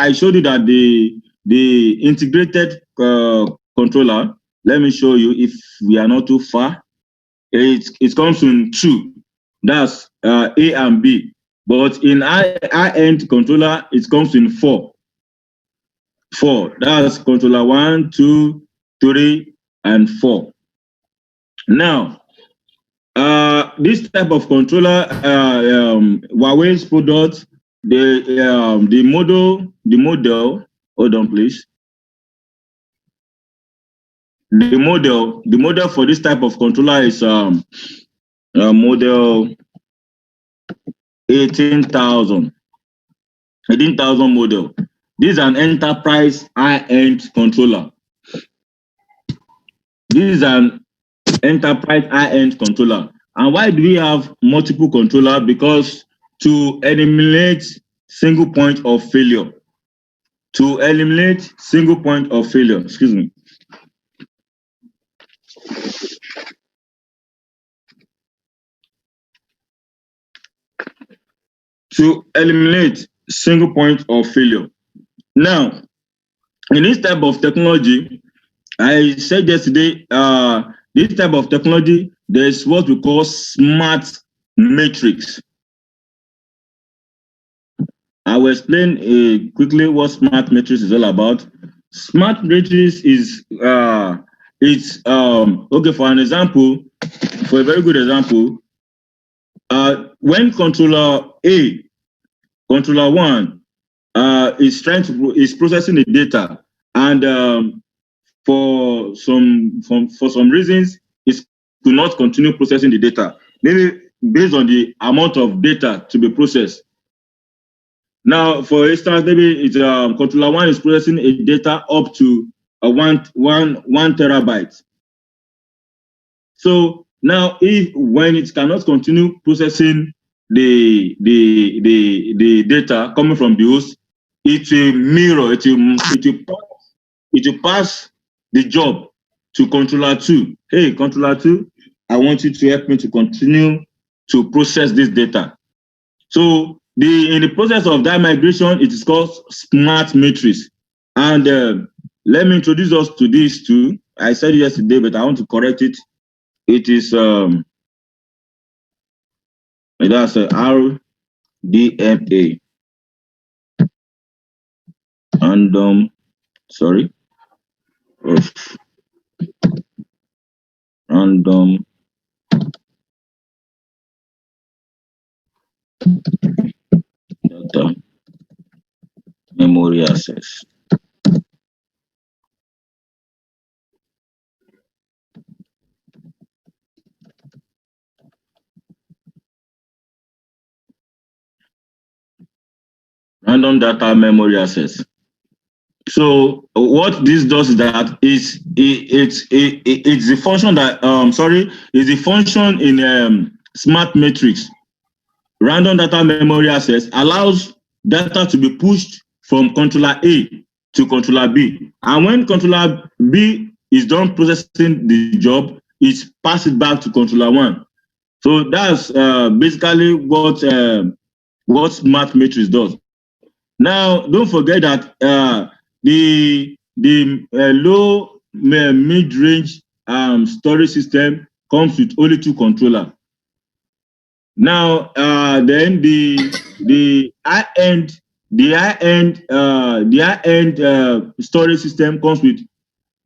I showed you that the integrated controller. Let me show you if we are not too far. It comes in two. That's A and B. But in high-end controller, it comes in four. Four. That's controller 1, 2, 3, and 4. Now, this type of controller, Huawei's product, the model. Hold on, please. The model for this type of controller is model 18,000 model. This is an enterprise high-end controller. This is an enterprise high-end controller. And why do we have multiple controller? Because to eliminate single point of failure. To eliminate single point of failure, excuse me. To eliminate single point of failure. Now, in this type of technology, I said yesterday, this type of technology, there's what we call smart matrix. I will explain quickly what smart matrix is all about. Smart matrix is okay. For an example, for a very good example, when controller A, controller 1, is processing the data, and for some reasons, it could not continue processing the data. Maybe based on the amount of data to be processed. Now, for instance, maybe it's controller 1 is processing a data up to one terabyte. So now, when it cannot continue processing the data coming from the host, it will mirror, it will pass the job to controller 2. Hey, controller 2, I want you to help me to continue to process this data. So in the process of that migration, it is called smart matrix. And let me introduce us to this too. I said it yesterday, but I want to correct it. It is that's RDMA. Random, sorry. Random data memory access. Random data memory access. So what this does is that it's the function that is the function in smart matrix. Random data memory access allows data to be pushed from controller A to controller B, and when controller B is done processing the job, it passes back to controller 1. So that's basically what smart matrix does. Now, don't forget that the low mid-range storage system comes with only 2 controllers. Now, then the high-end storage system comes with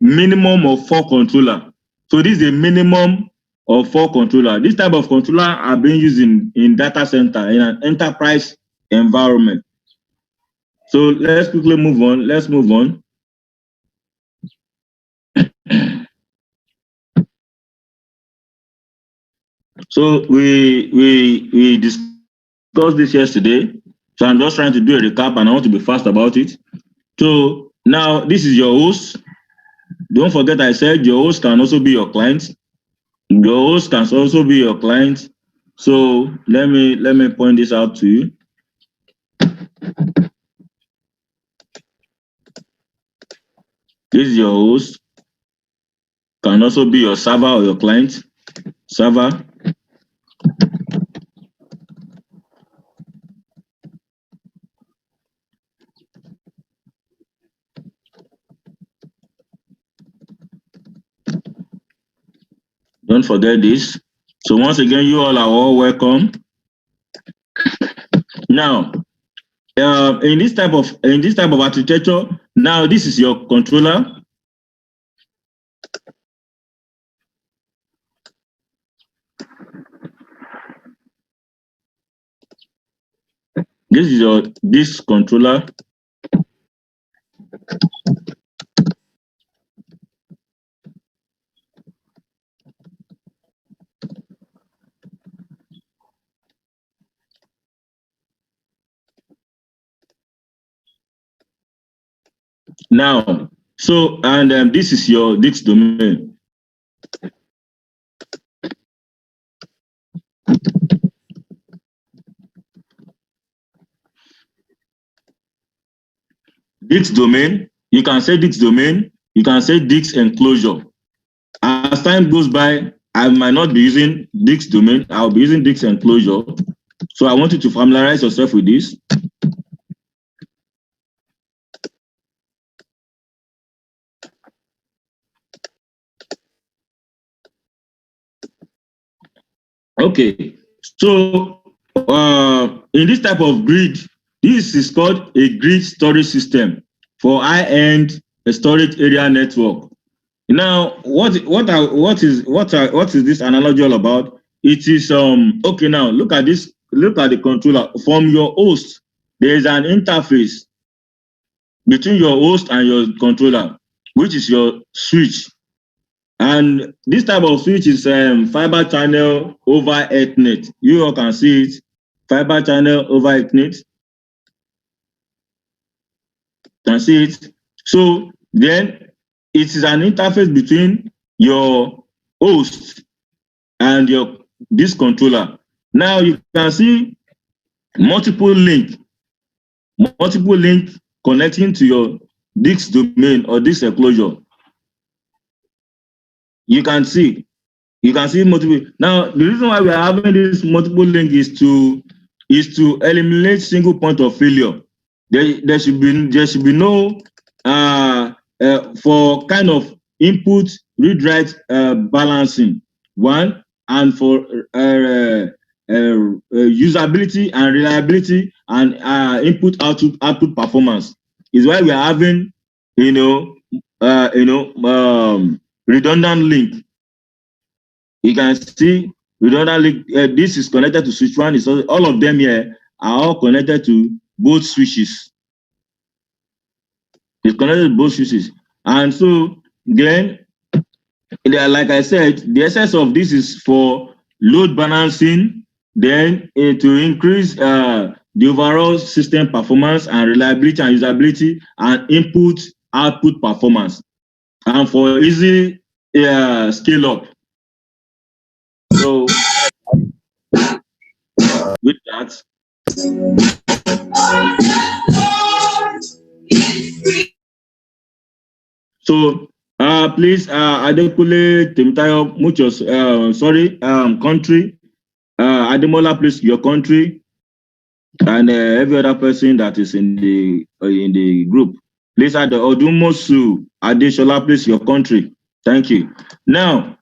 minimum of 4 controllers. So this is a minimum of 4 controllers. This type of controller are being used in data center in an enterprise environment. So let's quickly move on. Let's move on. So we discussed this yesterday. So I'm just trying to do a recap, and I want to be fast about it. So now this is your host. Don't forget I said your host can also be your client. Your host can also be your client. So let me point this out to you. This is your host. Can also be your server or your client. Server. Don't forget this. So once again, you all are all welcome. Now, in this type of architecture, now this is your controller. This is your disk controller. Now, so and this is your disk domain. Disk domain, you can say disk domain, you can say disk enclosure. As time goes by, I might not be using disk domain, I'll be using disk enclosure. So I want you to familiarize yourself with this. Okay, so in this type of grid, this is called a grid storage system for high-end storage area network. Now, what is this analogy all about? It is okay. Now look at this. Look at the controller from your host. There is an interface between your host and your controller, which is your switch. And this type of switch is fiber channel over Ethernet. You all can see it. Fiber channel over Ethernet. Can see it. So then it is an interface between your host and this controller. Now you can see multiple link connecting to your disk domain or disk enclosure. You can see multiple. Now the reason why we are having this multiple link is to eliminate single point of failure. There should be no for kind of input read write balancing one, and for usability and reliability and input output performance is why we are having redundant link. You can see redundant link. This is connected to switch one. Is all of them here are all connected to both switches. It's connected to both switches, and so then, like I said, the essence of this is for load balancing, then to increase the overall system performance and reliability and usability and input output performance, and for easy scale up. So with that, so please, Adekule Temitayo, muchos, sorry, country, Ademola, please, your country, and every other person that is in the group. Please add the Odumosu Adeshola, please, your country. Thank you. Now,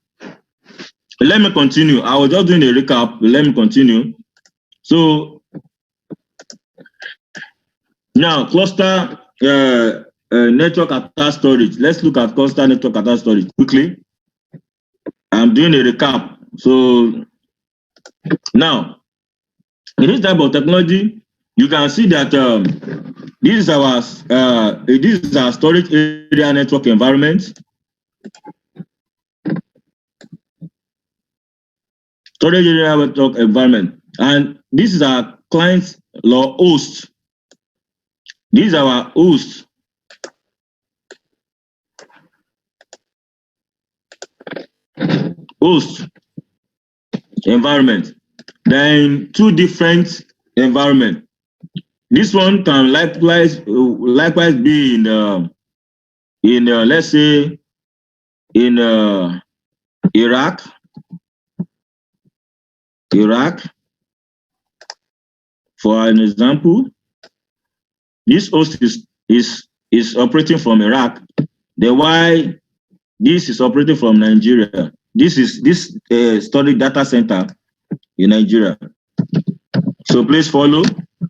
let me continue. I was just doing a recap. Let me continue. So now, cluster network attached storage. Let's look at cluster network attached storage quickly. I'm doing a recap. So now, in this type of technology, you can see that this is our storage area network environment. Storage area network environment, and this is our client or host. These are our hosts. Host environment. Then two different environment. This one can likewise be in let's say in Iraq. For an example, this host is operating from Iraq. The why this is operating from Nigeria. this is this storage data center in Nigeria. So please follow.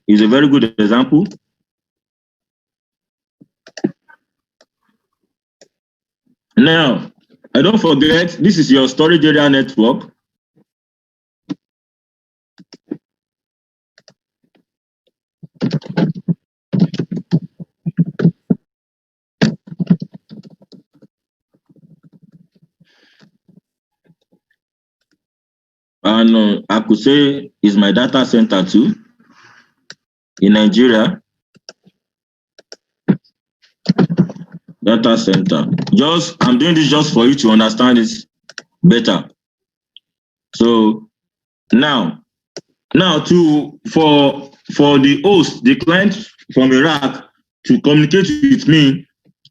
Is a very good example. Now, I don't forget, this is your storage area network. And I could say is my data center too in Nigeria. Data center. I'm doing this just for you to understand it better. So now for the host, the client from Iraq to communicate with me,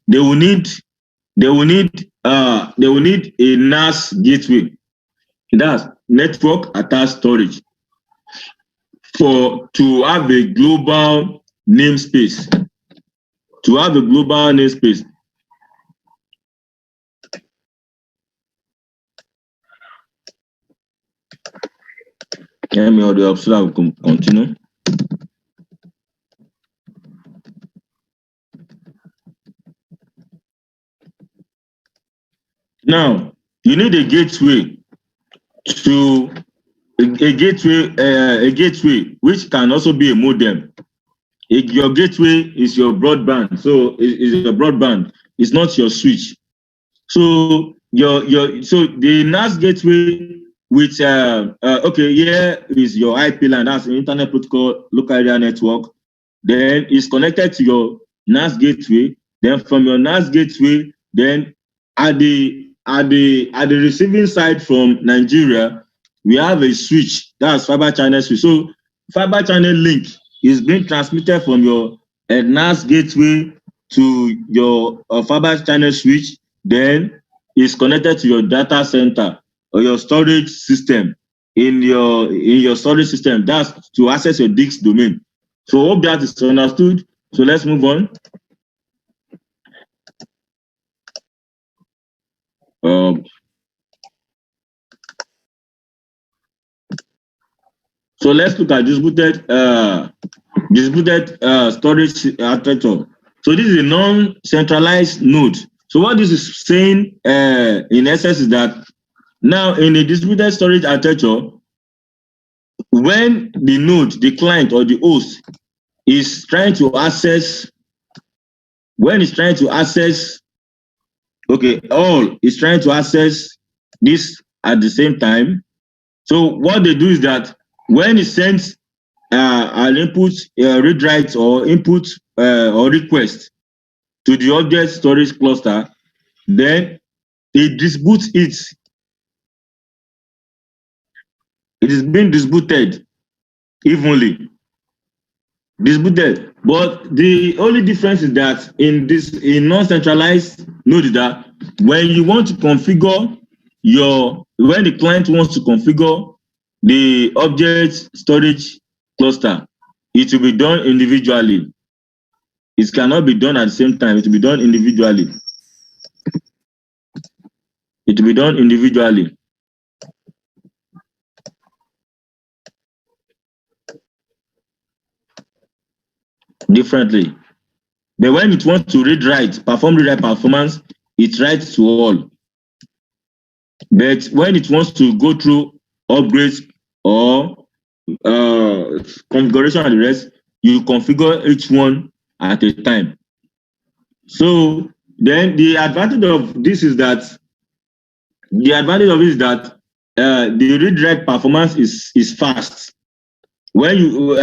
they will need a NAS gateway. That's network attached storage to have a global namespace. To have a global namespace. Let me order up so that we can continue. Now, you need a gateway a gateway which can also be a modem. Your gateway is your broadband, so is your broadband. It's not your switch. So the NAS gateway with okay, here is your IP line. That's the Internet Protocol Local Area Network. Then it's connected to your NAS gateway. Then from your NAS gateway, then at the receiving side from Nigeria, we have a switch. That's fiber channel switch. So fiber channel link is being transmitted from your NAS gateway to your fiber channel switch. Then is connected to your data center or your storage system in your storage system. That's to access your disk domain. So hope that is understood. So let's move on. So let's look at distributed storage architecture. So this is a non-centralized node. So what this is saying in essence is that now in a distributed storage architecture, when the node, the client or the host is trying to access, okay, all is trying to access this at the same time. So what they do is that when it sends an input, read write or input or request to the object storage cluster, then it distributes it. It is being distributed evenly. Distributed. But the only difference is that in non-centralized node, that when you want to configure when the client wants to configure the object storage cluster, it will be done individually. It cannot be done at the same time. It will be done individually. It will be done individually. Differently. But when it wants to perform read write performance, it writes to all. But when it wants to go through upgrades or configuration and the rest, you configure each one at a time. So then the advantage of this is that the read write performance is fast. When you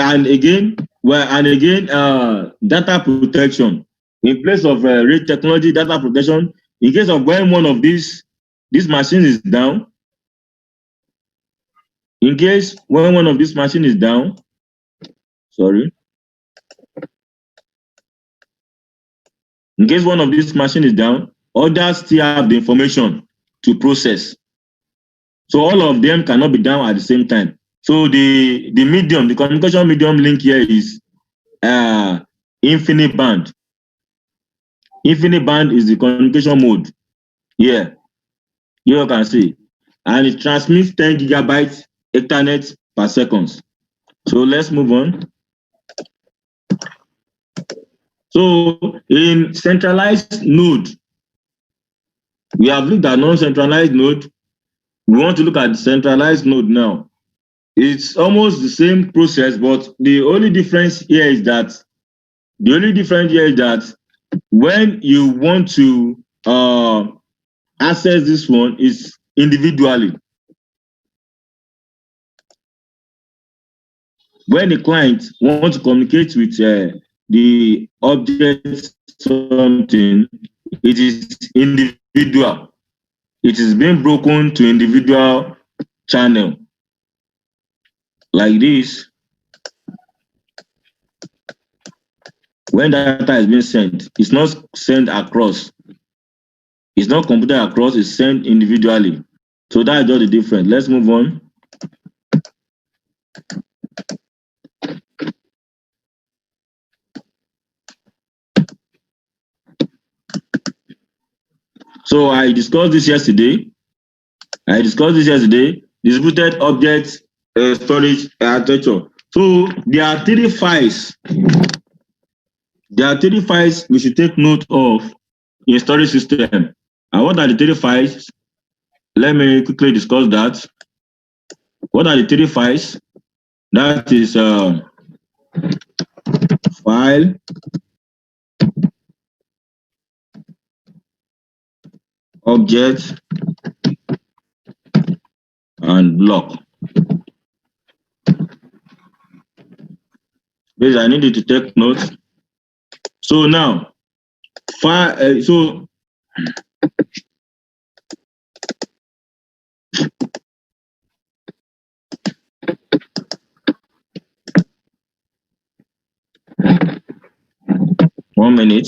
data protection in place of RAID technology, data protection in case of when one of these machines is down. In case when one of these machines is down, sorry. In case one of these machines is down, others still have the information to process. So all of them cannot be down at the same time. So the communication medium link here is InfiniBand. InfiniBand is the communication mode. Yeah, you can see. and it transmits 10 gigabytes Ethernet per second. So let's move on. So in centralized node, we have looked at non-centralized node. We want to look at centralized node now. It's almost the same process, but the only difference here is that when you want to access this one is individually. When the client wants to communicate with the object something, it is individual. It is being broken to individual channel like this. When data is being sent, it's not sent across. It's not computed across, it's sent individually. So that's just the difference. Let's move on. So I discussed this yesterday. Distributed object storage architecture. So there are three files. We should take note of in storage system. And what are the three files? Let me quickly discuss that. What are the three files? That is file, object, and block. Please, I need you to take notes. So now, file. So 1 minute.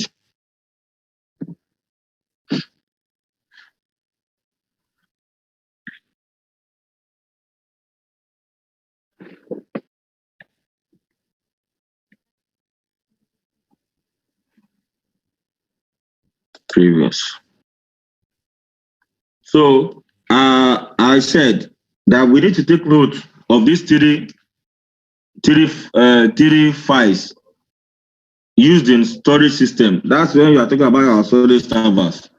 Previous. So I said that we need to take note of these three files used in storage system. That's when you are talking about our storage servers.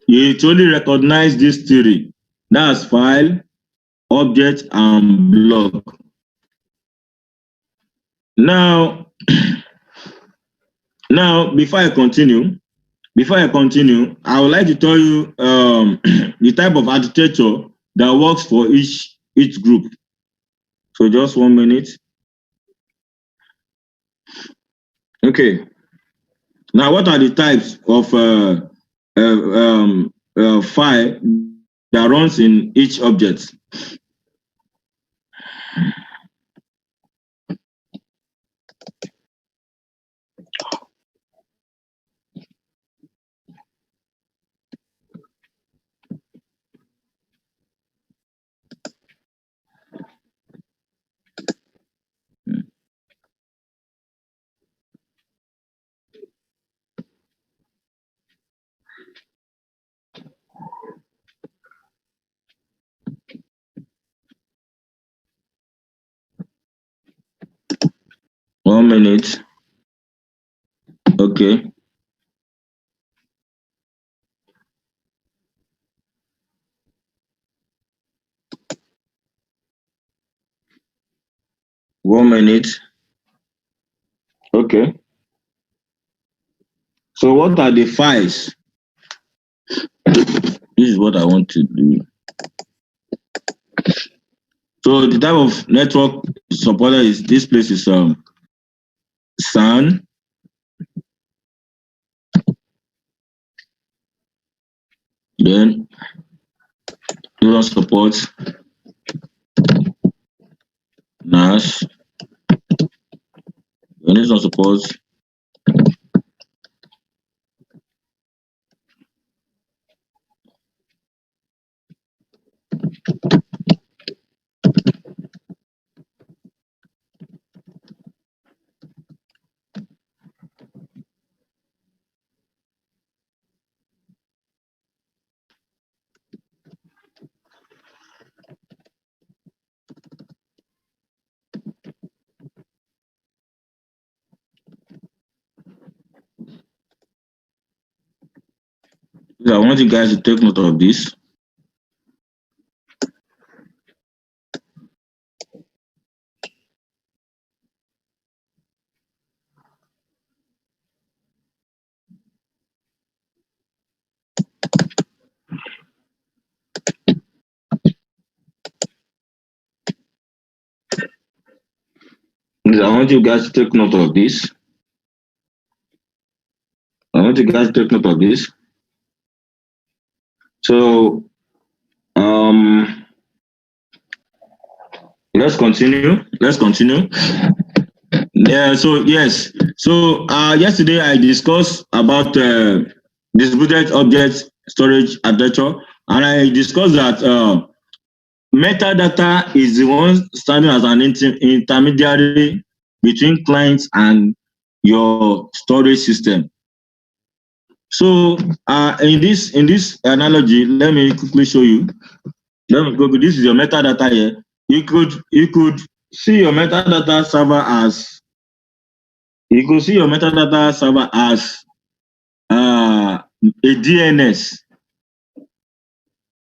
It only recognize these three. That's file, object, and block. Now, before I continue, I would like to tell you the type of architecture that works for each group. So just 1 minute. Okay. Now, what are the types of file that runs in each object? 1 minute. Okay. One minute. Okay. So what are the files? This is what I want to do. So the type of network supported is this place is SAN, then user support, NAS, then user support, Okay, I want you guys to take note of this. I want you guys to take note of this. I want you guys to take note of this. So, let's continue. Let's continue. Yeah. So yes. So yesterday I discussed about distributed object storage architecture, and I discussed that metadata is the one standing as an intermediary between clients and your storage system. So in this analogy, let me quickly show you. Let me go. This is your metadata here. You could see your metadata server as a DNS.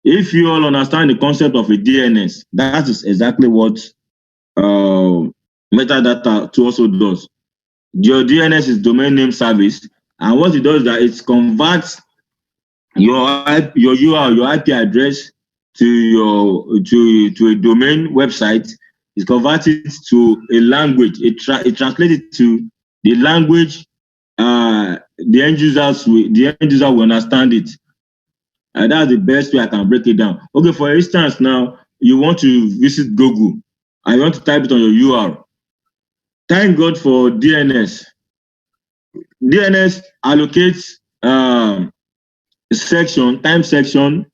If you all understand the concept of a DNS, that is exactly what metadata also does. Your DNS is domain name service, and what it does is that it converts your URL, your IP address to a domain website. It converts it to a language. It translates it to the language the end user will understand it. And that's the best way I can break it down. Okay, for instance, now you want to visit Google and you want to type it on your URL. Thank God for DNS. DNS allocates time section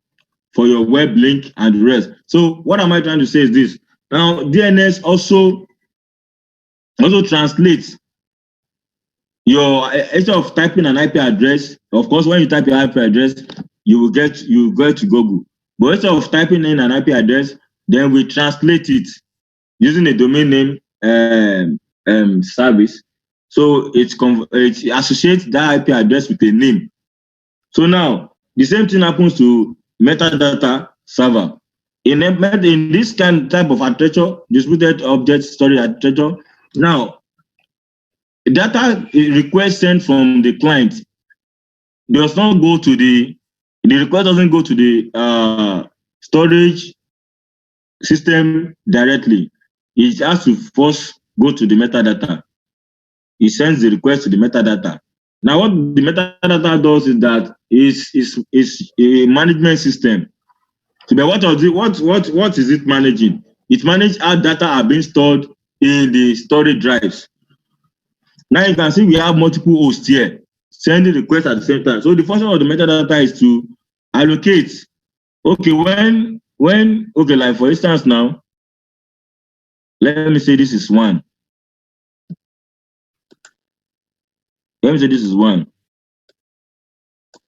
for your web link and the rest. So what am I trying to say is this? Now DNS also translates your, instead of typing an IP address. Of course, when you type your IP address, you go to Google. But instead of typing in an IP address, then we translate it using a domain name service. So it associates that IP address with a name. So now the same thing happens to metadata server. In this type of architecture, distributed object storage architecture, now data request sent from the client does not go to the request doesn't go to the storage system directly. It has to first go to the metadata. It sends the request to the metadata. Now, what the metadata does is that is a management system. So, but what is it managing? It manages how data are being stored in the storage drives. Now you can see we have multiple hosts here sending requests at the same time. So the function of the metadata is to allocate. Okay, when okay, like for instance now, let me say this is one. Let me say this is one.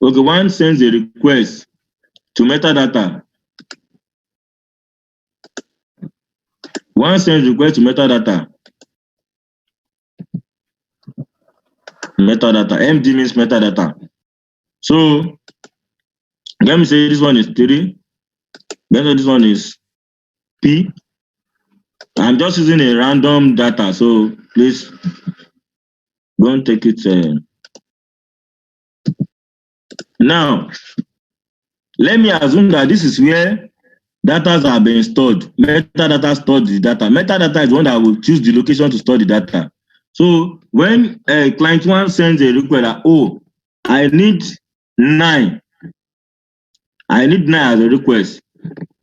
Okay, one sends a request to metadata. One sends request to metadata. Metadata. MD means metadata. So let me say this one is 3. Let me say this one is P. I'm just using a random data, so please don't take it. Now, let me assume that this is where data are being stored. Metadata stores the data. Metadata is one that will choose the location to store the data. So when client one sends a request that, oh, I need 9. I need 9 as a request.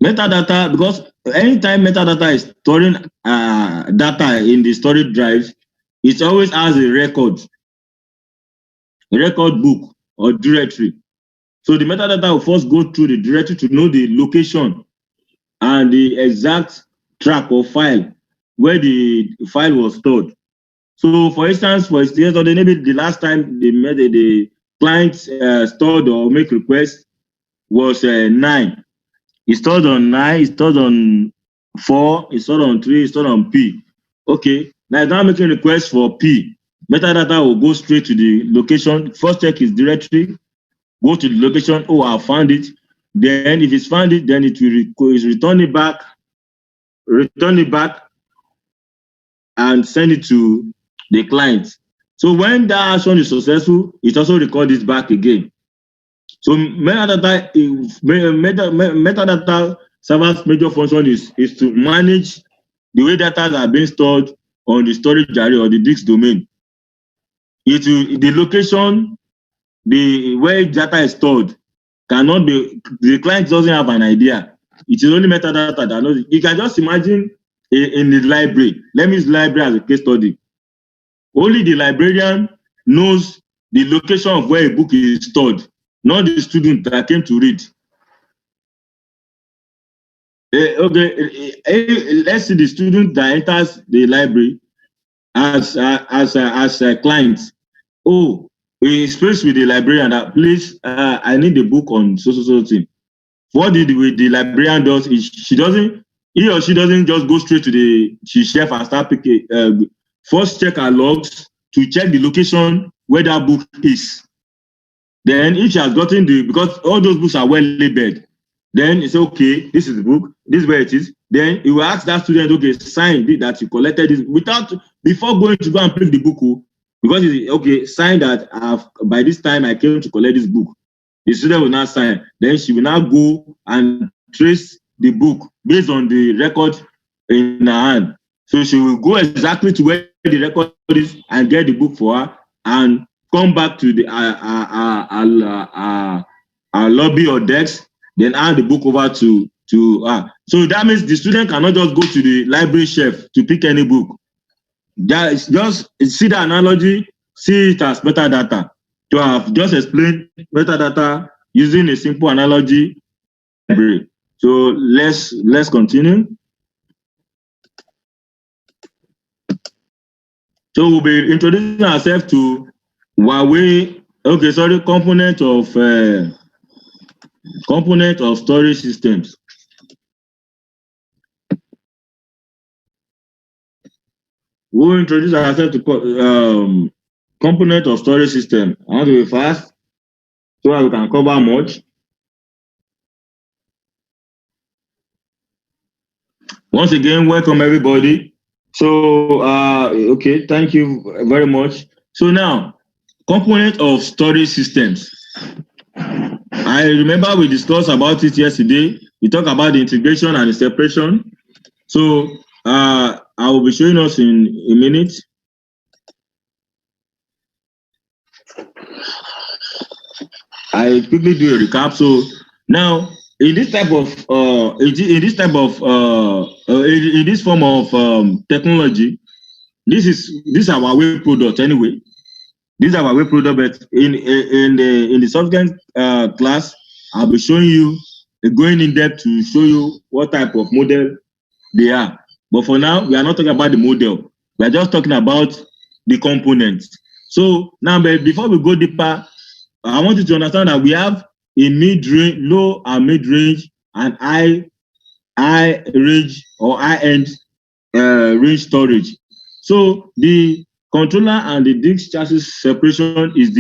Metadata, because anytime metadata is storing data in the storage drives, it always has a record book or directory. So the metadata will first go through the directory to know the location and the exact track or file where the file was stored. So for instance, yesterday, maybe the last time the client stored or make request was 9. It stored on 9, it stored on 4, it stored on 3, it stored on P. Okay, now it's now making request for P. Metadata will go straight to the location, first check his directory, go to the location. Oh, I found it. Then if it's found it, then it will return it back, and send it to the client. So when that action is successful, it also records it back again. So metadata server's major function is to manage the way data are being stored on the storage array or the disk domain. The location, the where data is stored cannot be, the client doesn't have an idea. It is only metadata that knows. You can just imagine in the library. Let me use library as a case study. Only the librarian knows the location of where a book is stored, not the student that came to read. Let's see the student that enters the library as a client. Oh, he speaks with the librarian that, please, I need a book on so thing. What the librarian does is he or she doesn't just go straight to the shelf and start picking. First check her logs to check the location where that book is. Then if she has gotten because all those books are well labeled, then it's okay, this is the book, this is where it is. Then you will ask that student, okay, sign that you collected this before going to go and pick the book, because it's okay, sign that by this time I came to collect this book. The student will now sign. Then she will now go and trace the book based on the record in her hand. So she will go exactly to where the record is and get the book for her and come back to the lobby or desk, then hand the book over to her. So that means the student cannot just go to the library shelf to pick any book. Just see the analogy, see it as metadata. To have just explained metadata using a simple analogy. So let's continue. So we'll be introducing ourselves to Huawei. Okay, sorry, component of storage systems. We'll introduce ourselves to component of storage system. I want to be fast so that we can cover much. Once again, welcome everybody. So, okay, thank you very much. So now, component of storage systems. I remember we discussed about it yesterday. We talked about the integration and the separation. So, I will be showing us in a minute. I quickly do a recap. So now, in this form of technology, this is our web product anyway. These are our web product, but in the subsequent class, I'll be showing you, going in depth to show you what type of model they are. But for now, we are not talking about the model. We are just talking about the components. So now, before we go deeper, I want you to understand that we have a mid-range, low and mid-range, and high range or high-end range storage. So the controller and the disk chassis separation belongs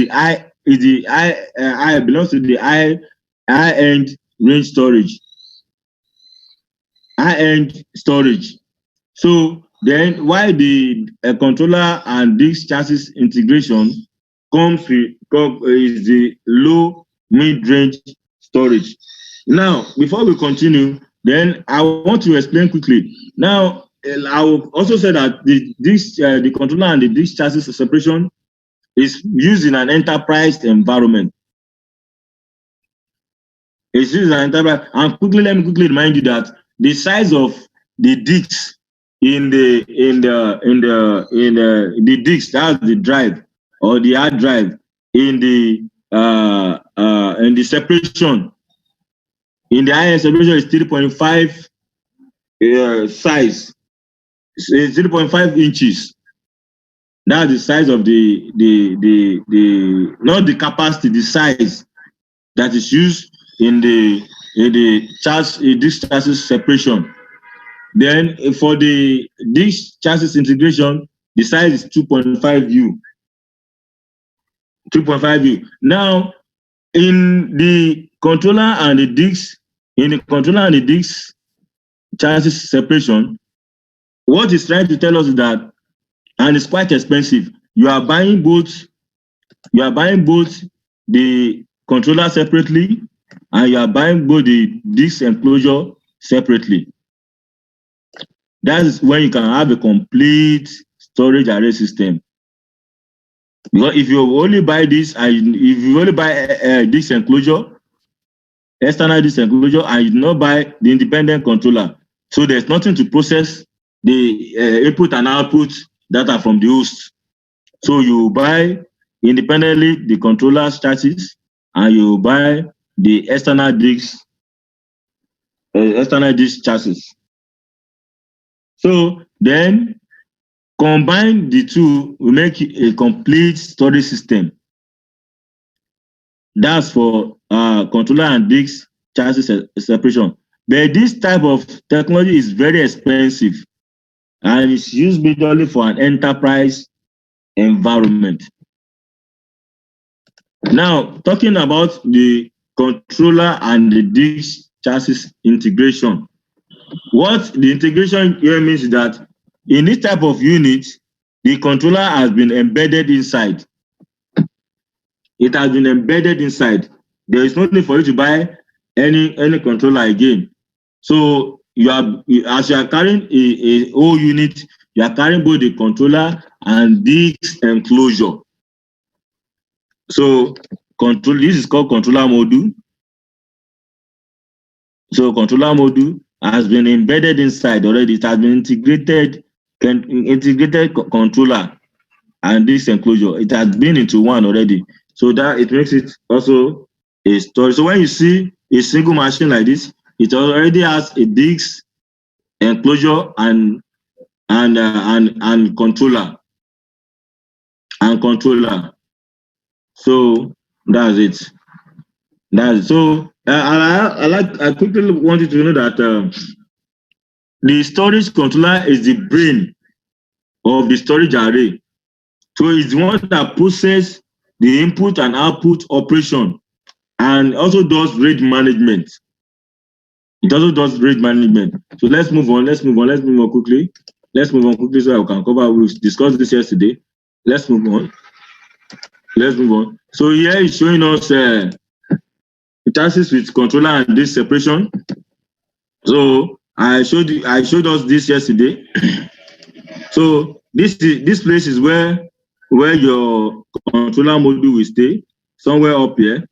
to the high-end range storage. High-end storage. So then why the controller and disk chassis integration is the low mid-range storage. Now, before we continue, then I want to explain quickly. Now, I will also say that the controller and the disk chassis separation is used in an enterprise environment. It's used in an enterprise. And let me quickly remind you that the size of the disks in the disks, that's the drive or the hard drive, in the separation, in the high-end separation is 3.5 size. It's 0.5 inches. That's the size of the not the capacity, the size that is used in the disk chassis separation. Then for the disk chassis integration, the size is 2.5 U. 2.5 U. Now, in the controller and the disk, chassis separation, what it's trying to tell us is that, and it's quite expensive. You are buying both the controller separately, and you are buying both the disk enclosure separately. That's when you can have a complete storage array system. Because if you only buy this, and if you only buy disk enclosure, external disk enclosure, and you do not buy the independent controller, so there's nothing to process the input and output data from the host. So you buy independently the controller's chassis, and you buy the external disk chassis. So then combine the two will make a complete storage system. That's for controller and disk chassis separation. But this type of technology is very expensive, and it's used majorly for an enterprise environment. Now, talking about the controller and the disk chassis integration, what the integration here means is that in this type of unit, the controller has been embedded inside. It has been embedded inside. There is no need for you to buy any controller again. So as you are carrying a whole unit, you are carrying both the controller and disk enclosure. So this is called controller module. So controller module has been embedded inside already. It has been integrated controller and disk enclosure. It has been into one already. So that it makes it also a storage. So when you see a single machine like this, it already has a disk enclosure and controller So that's it. So I quickly want you to know that the storage controller is the brain of the storage array. So it's the one that processes the input and output operation, and also does RAID management. It also does RAID management. So let's move on quickly. So I can cover. We discussed this yesterday. Let's move on. So here is showing us chassis with controller and disk separation. So I showed us this yesterday. So this place is where your controller module will stay, somewhere up here.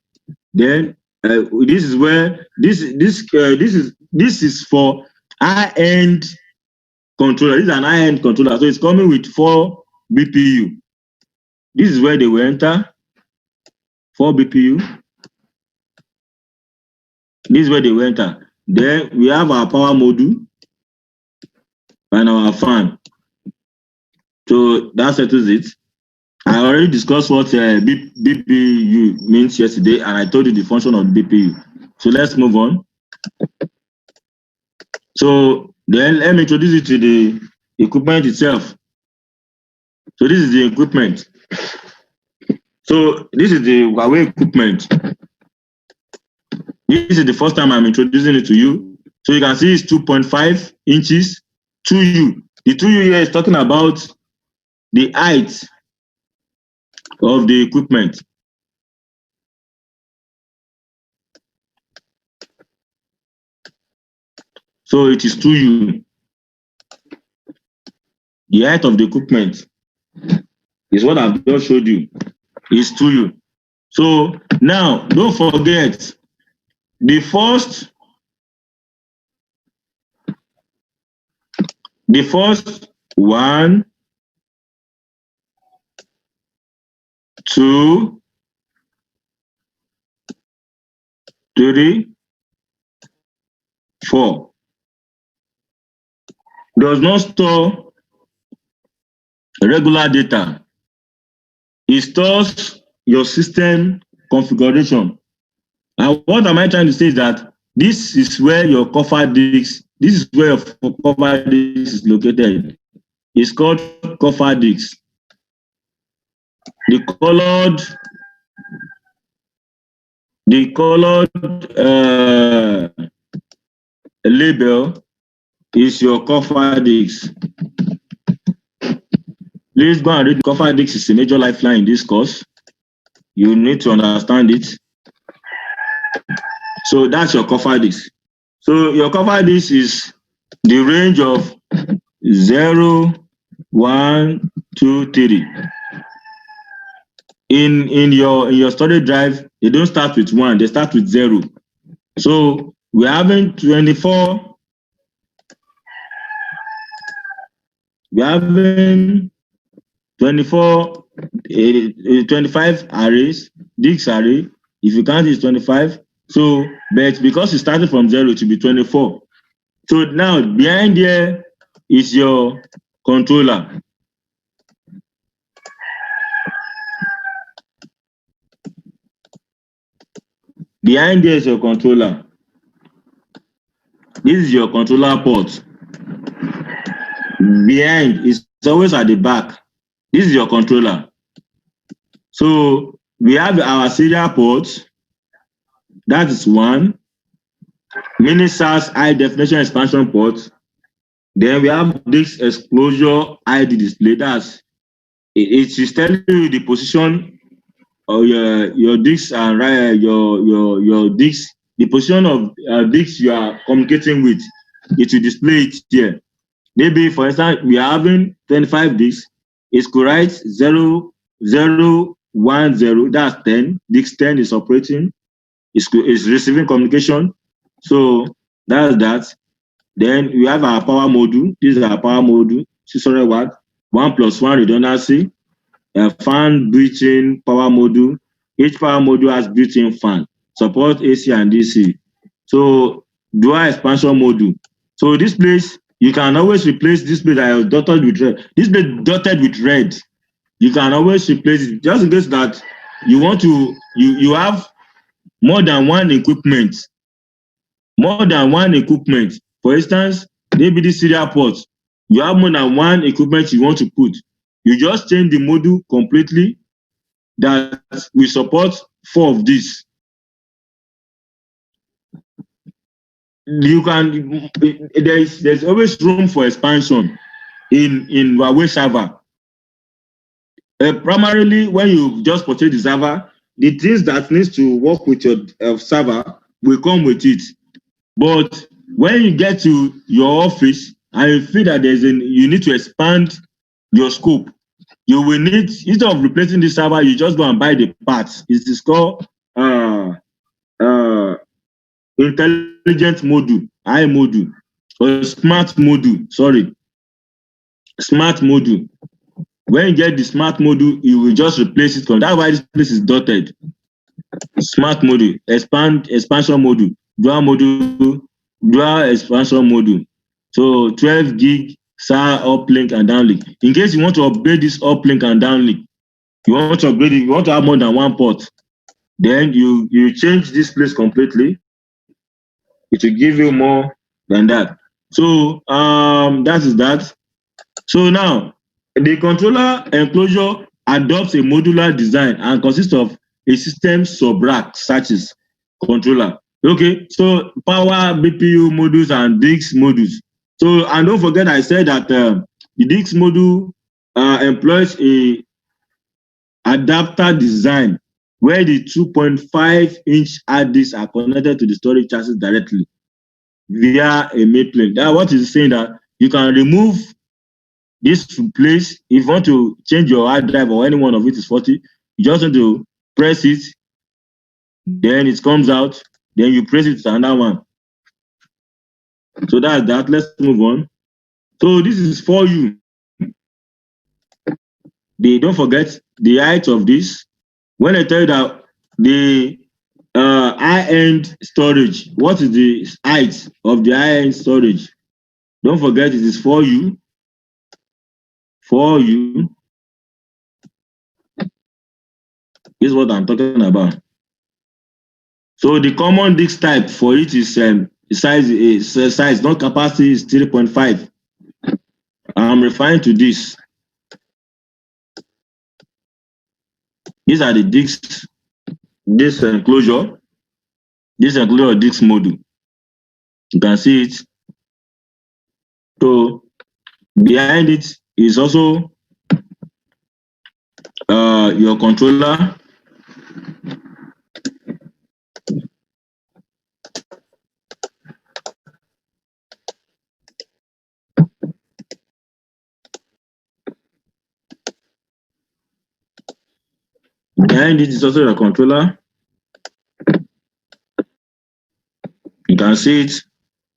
Then this is where this is for high-end controller. This is an high-end controller, so it's coming with 4 BPU. This is where they will enter. 4 BPU. This is where they will enter. Then we have our power module and our fan. So that settles it. I already discussed what BPU means yesterday, and I told you the function of BPU. So let's move on. So then let me introduce you to the equipment itself. So this is the equipment. So this is the Huawei equipment. This is the first time I'm introducing it to you. So you can see it's 2.5 inches, 2U. The 2U here is talking about the height of the equipment. So it is 2U. The height of the equipment is what I've just showed you. Is 2U. So now don't forget the first 1, 2, 3, 4 does not store regular data. It stores your system configuration. And what am I trying to say is that this is where your cover disk, is located. It's called cover disk. The colored The colored label is your coffer disk. Please go and read. Coffer disk is a major lifeline in this course. You need to understand it. So that's your coffer disk. So your coffer disk is the range of 0, 1, 2, 3. In your storage drive, they don't start with 1, they start with 0. So we're having 24. We're having 24, 25 arrays, disk array. If you count, it's 25. So, but because it started from 0, it will be 24. So now behind there is your controller. Behind there is your controller. This is your controller port. Behind is always at the back. This is your controller. So we have our serial port. That is 1. Mini SAS high definition expansion port. Then we have disk exposure ID display. That's it is telling you the position of your disks and your disks, the position of disks you are communicating with. It will display it here. Maybe for instance, we are having 25 disks. It could write 0, 0, 1, 0. That's 10. Disk 10 is operating. It's receiving communication. So that's that. Then we have our power module. This is our power module, 600 watt, 1+1 redundancy, a fan built-in power module. Each power module has built-in fan, support AC and DC. So dual expansion module. So this place, you can always replace this place that is dotted with red. This place dotted with red. You can always replace it just in case that you want to, you have more than one equipment. More than one equipment. For instance, maybe this serial port, you have more than one equipment you want to put. You just change the module completely that will support 4 of these. You can, there's always room for expansion in Huawei server. Primarily, when you just purchase the server, the things that needs to work with your server will come with it. But when you get to your office and you feel that you need to expand your scope, you will need, instead of replacing the server, you just go and buy the parts. It is called intelligent module, high module, or smart module. Sorry, smart module. When you get the smart module, you will just replace it. That's why this place is dotted. Smart module, expansion module, dual expansion module. So 12 gig SAR uplink and downlink. In case you want to upgrade this uplink and downlink, you want to upgrade it, you want to have more than one port, then you change this place completely. It will give you more than that. So that is that. So now the controller enclosure adopts a modular design and consists of a system sub-rack such as controller. Okay, so power, BPU modules and disk modules. So, and don't forget I said that the disk module employs a adapter design where the 2.5-inch hard disks are connected to the storage chassis directly via a main plane. That what is saying that you can remove this place. If you want to change your hard drive or any one of it is 40, you just need to press it, then it comes out, then you press it to another one. So that's that. Let's move on. So this is for you. Don't forget the height of this. When I tell you that the high-end storage, what is the height of the high-end storage? Don't forget it is for you. For you. This is what I'm talking about. So the common disk type for it is size, not capacity, is 3.5. I'm referring to this. These are the disks, this enclosure. This enclosure disk module. You can see it. So behind it is also your controller. Behind it is also your controller. You can see it.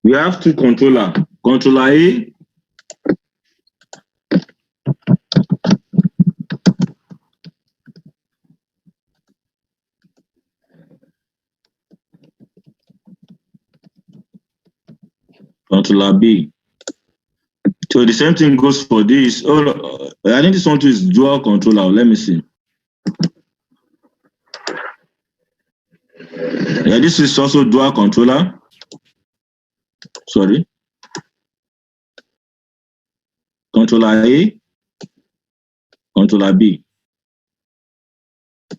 We have two controller. Controller A, controller B. So the same thing goes for this. Oh, I think this one too is dual controller. Let me see. Yeah, this is also dual controller. Sorry. Controller A, controller B.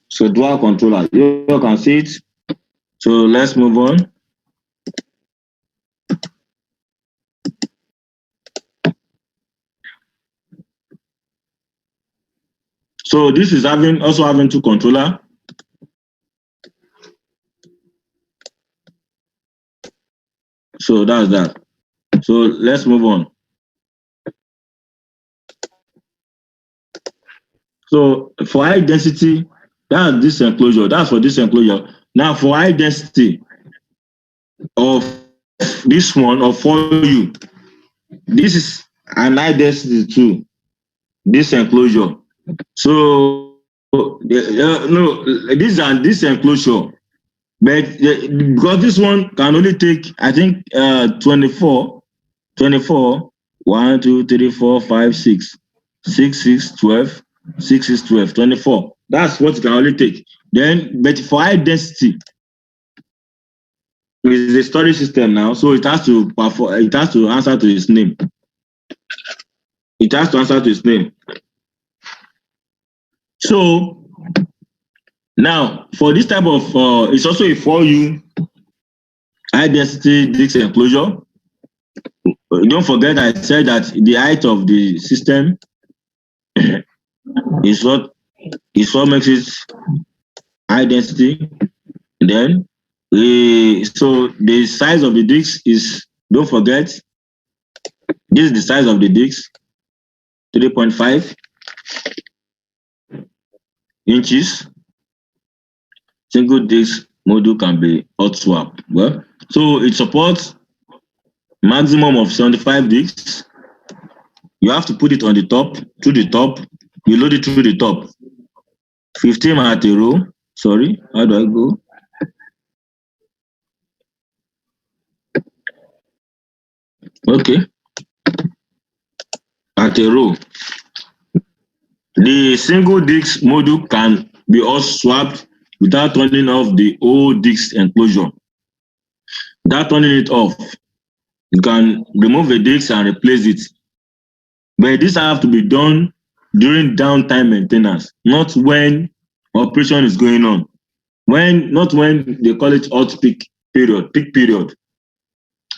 So dual controller. You can see it. So let's move on. So this is also having two controller. So that's that. So let's move on. So for high density, that's this enclosure. That's for this enclosure. Now for high density of this one or for you, this is an high density too. This enclosure. So no, this enclosure, but because this one can only take, I think, 24, 1, 2, 3, 4, 5, 6, 6, 6, 12, 6 is 12, 24. That's what it can only take. Then, but for high density, it's a storage system now, so it has to perform. It has to answer to its name. It has to answer to its name. So now for this type of, it's also a 4U high density disk enclosure. Don't forget I said that the height of the system is what makes it high density. Then so the size of the disk is, don't forget, this is the size of the disk, 3.5 inches. Single disk module can be hot swap. Well, so it supports maximum of 75 disks. You have to put it on the top, through the top. You load it through the top. 15 at a row. Sorry, how do I go? Okay. At a row. The single disk module can be hot swapped without turning off the old disk enclosure. Without turning it off, you can remove the disk and replace it. But this have to be done during downtime maintenance, not when operation is going on. Not when they call it hot peak period,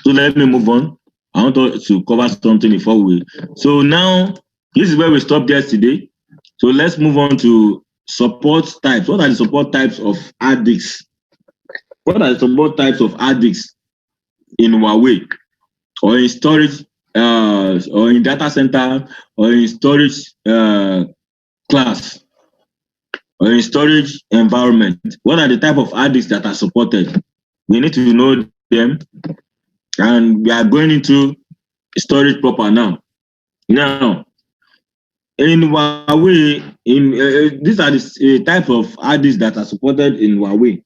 So let me move on. I want to cover something before we. So now, this is where we stopped yesterday. So let's move on to support types. What are the support types of hard disks? What are the support types of hard disks in Huawei or in storage, or in data center, or in storage class, or in storage environment? What are the type of hard disks that are supported? We need to know them, and we are going into storage proper now. Now, in Huawei, these are the type of hard disks that are supported in Huawei.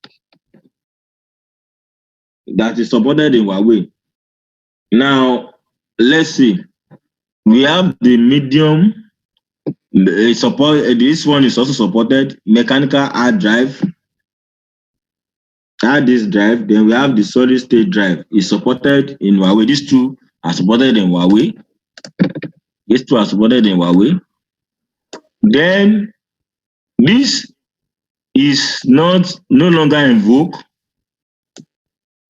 That is supported in Huawei. Now, let's see. We have the medium. This one is also supported. Mechanical hard drive, hard disk drive. Then we have the solid state drive. It's supported in Huawei. These two are supported in Huawei. These two are supported in Huawei. Then this is no longer in vogue.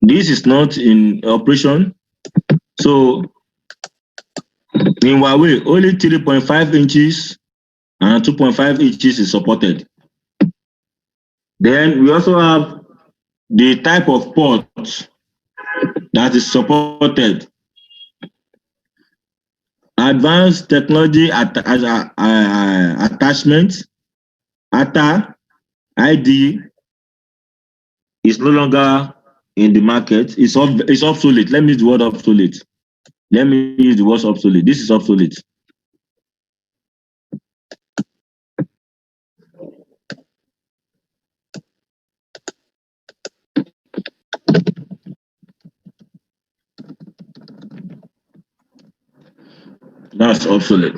This is not in operation. So in Huawei, only 3.5 inches and 2.5 inches is supported. Then we also have the type of port that is supported. Advanced technology attachment, ATA, ID is no longer in the market. It's obsolete. Let me use the word obsolete. Let me use the word obsolete. This is obsolete. That's obsolete.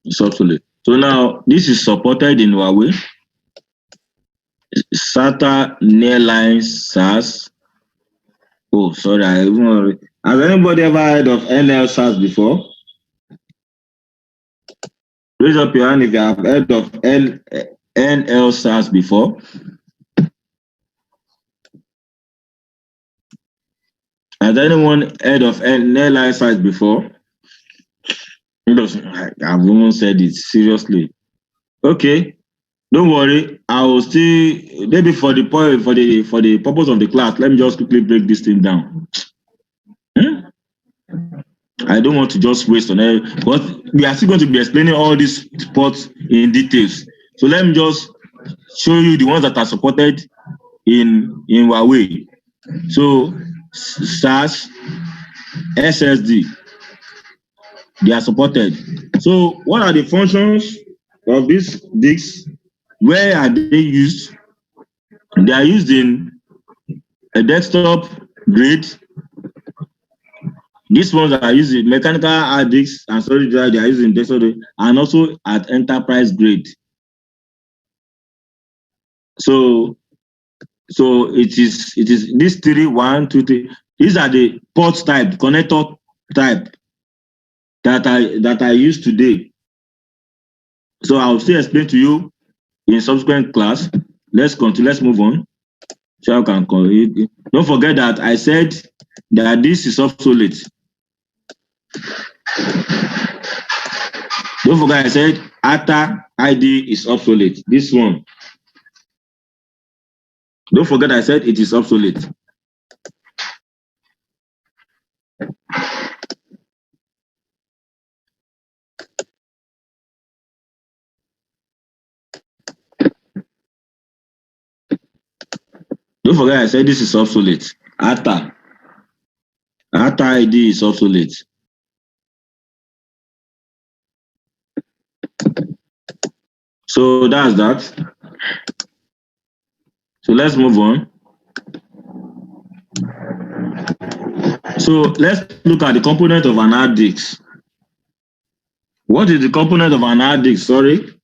It's obsolete. So now this is supported in Huawei, SATA, Nearlines, SAS. Oh, sorry, has anybody ever heard of NL SAS before? Raise up your hand if you have heard of NL SAS before. Has anyone heard of NL SAS before? I've even said it seriously. Okay, don't worry. I will still maybe for the point for the purpose of the class. Let me just quickly break this thing down. I don't want to just waste on it, but we are still going to be explaining all these sports in details. So let me just show you the ones that are supported in Huawei. So SAS, SSD, they are supported. So what are the functions of these disks? Where are they used? They are used in a desktop grade. These ones are used in mechanical hard disks and storage drive. They are used in desktop grade and also at enterprise grade. So it is these three, 1, 2, 3. These are the port type, connector type that I use today. So I'll still explain to you in subsequent class. Let's continue. Let's move on. So I can call it. Don't forget that I said that this is obsolete. Don't forget I said ATA ID is obsolete. This one. Don't forget I said it is obsolete. Don't forget I said this is obsolete. ATA ID is obsolete. So that's that. So let's move on. So let's look at the component of an hard disk. What is the component of an hard disk? Sorry.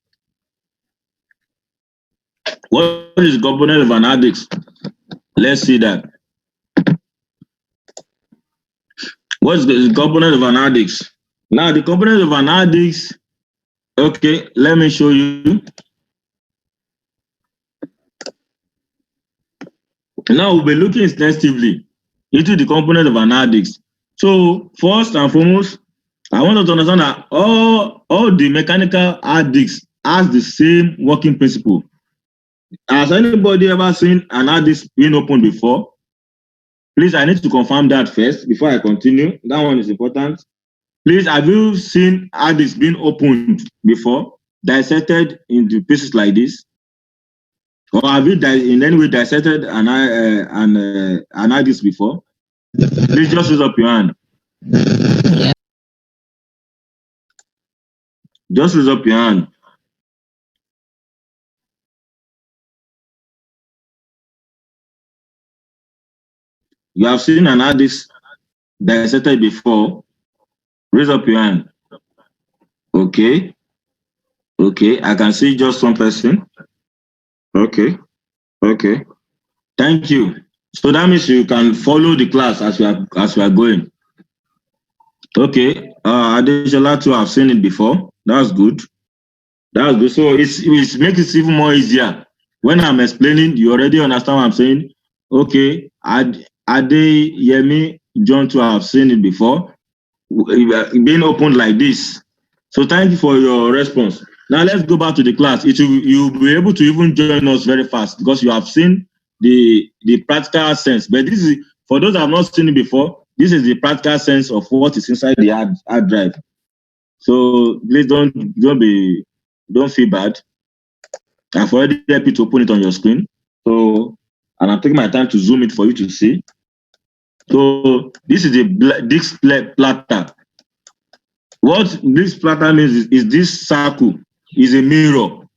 What is the component of an hard disk? Let's see that. What's the component of an hard disk? Now, the component of an hard disk, okay, let me show you. Now, we'll be looking extensively into the component of an hard disk. So, first and foremost, I want us to understand that all the mechanical hard disks has the same working principle. Has anybody ever seen an hard disk being opened before? Please, I need to confirm that first before I continue. That one is important. Please, have you seen hard disk being opened before, dissected into pieces like this? Or have you in any way dissected an hard disk before? Please just raise up your hand. Yeah. Just raise up your hand. You have seen an hard disk dissected before? Raise up your hand. Okay. Okay, I can see just one person. Okay. Okay. Thank you. So that means you can follow the class as we are going. Okay. Additional to have seen it before. That's good. That's good. So it makes it even more easier. When I'm explaining, you already understand what I'm saying. Okay. Yemi John to have seen it before. Being opened like this. So thank you for your response. Now let's go back to the class. You'll be able to even join us very fast because you have seen the practical sense. But this is for those that have not seen it before. This is the practical sense of what is inside the hard drive. So please don't feel bad. I've already helped you to open it on your screen. So and I'm taking my time to zoom it for you to see. So this is a disk platter. What this platter means is this circle is a mirror.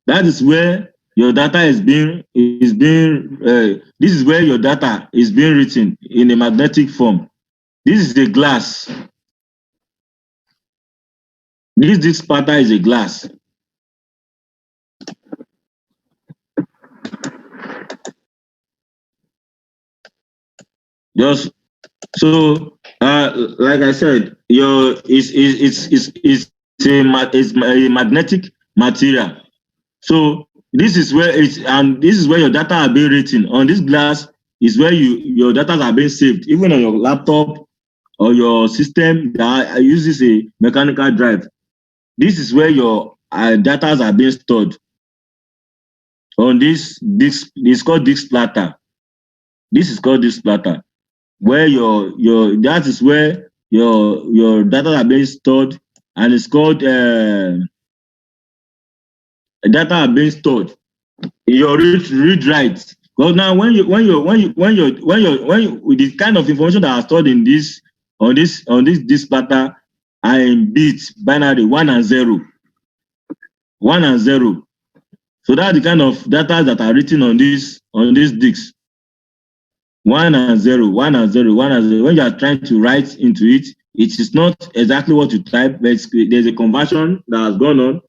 That is where your data this is where your data is being written in a magnetic form. This is a glass. This platter is a glass. Just so like I said, it's a magnetic material. So this is where your data are being written. On this glass is where your data are being saved, even on your laptop or your system that uses a mechanical drive. This is where your data are being stored. On this it's called disk platter. This is called disk platter. Where that is where your data are being stored, and it's called data are being stored. Your read write. Because now when you with the kind of information that are stored in this this platter are in bits, binary 1 and 0. 1 and 0. So that's the kind of data that are written on this disk. 1 and 0, 1 and 0, 1 and 0. When you are trying to write into it, it is not exactly what you type, but there's a conversion that has gone on.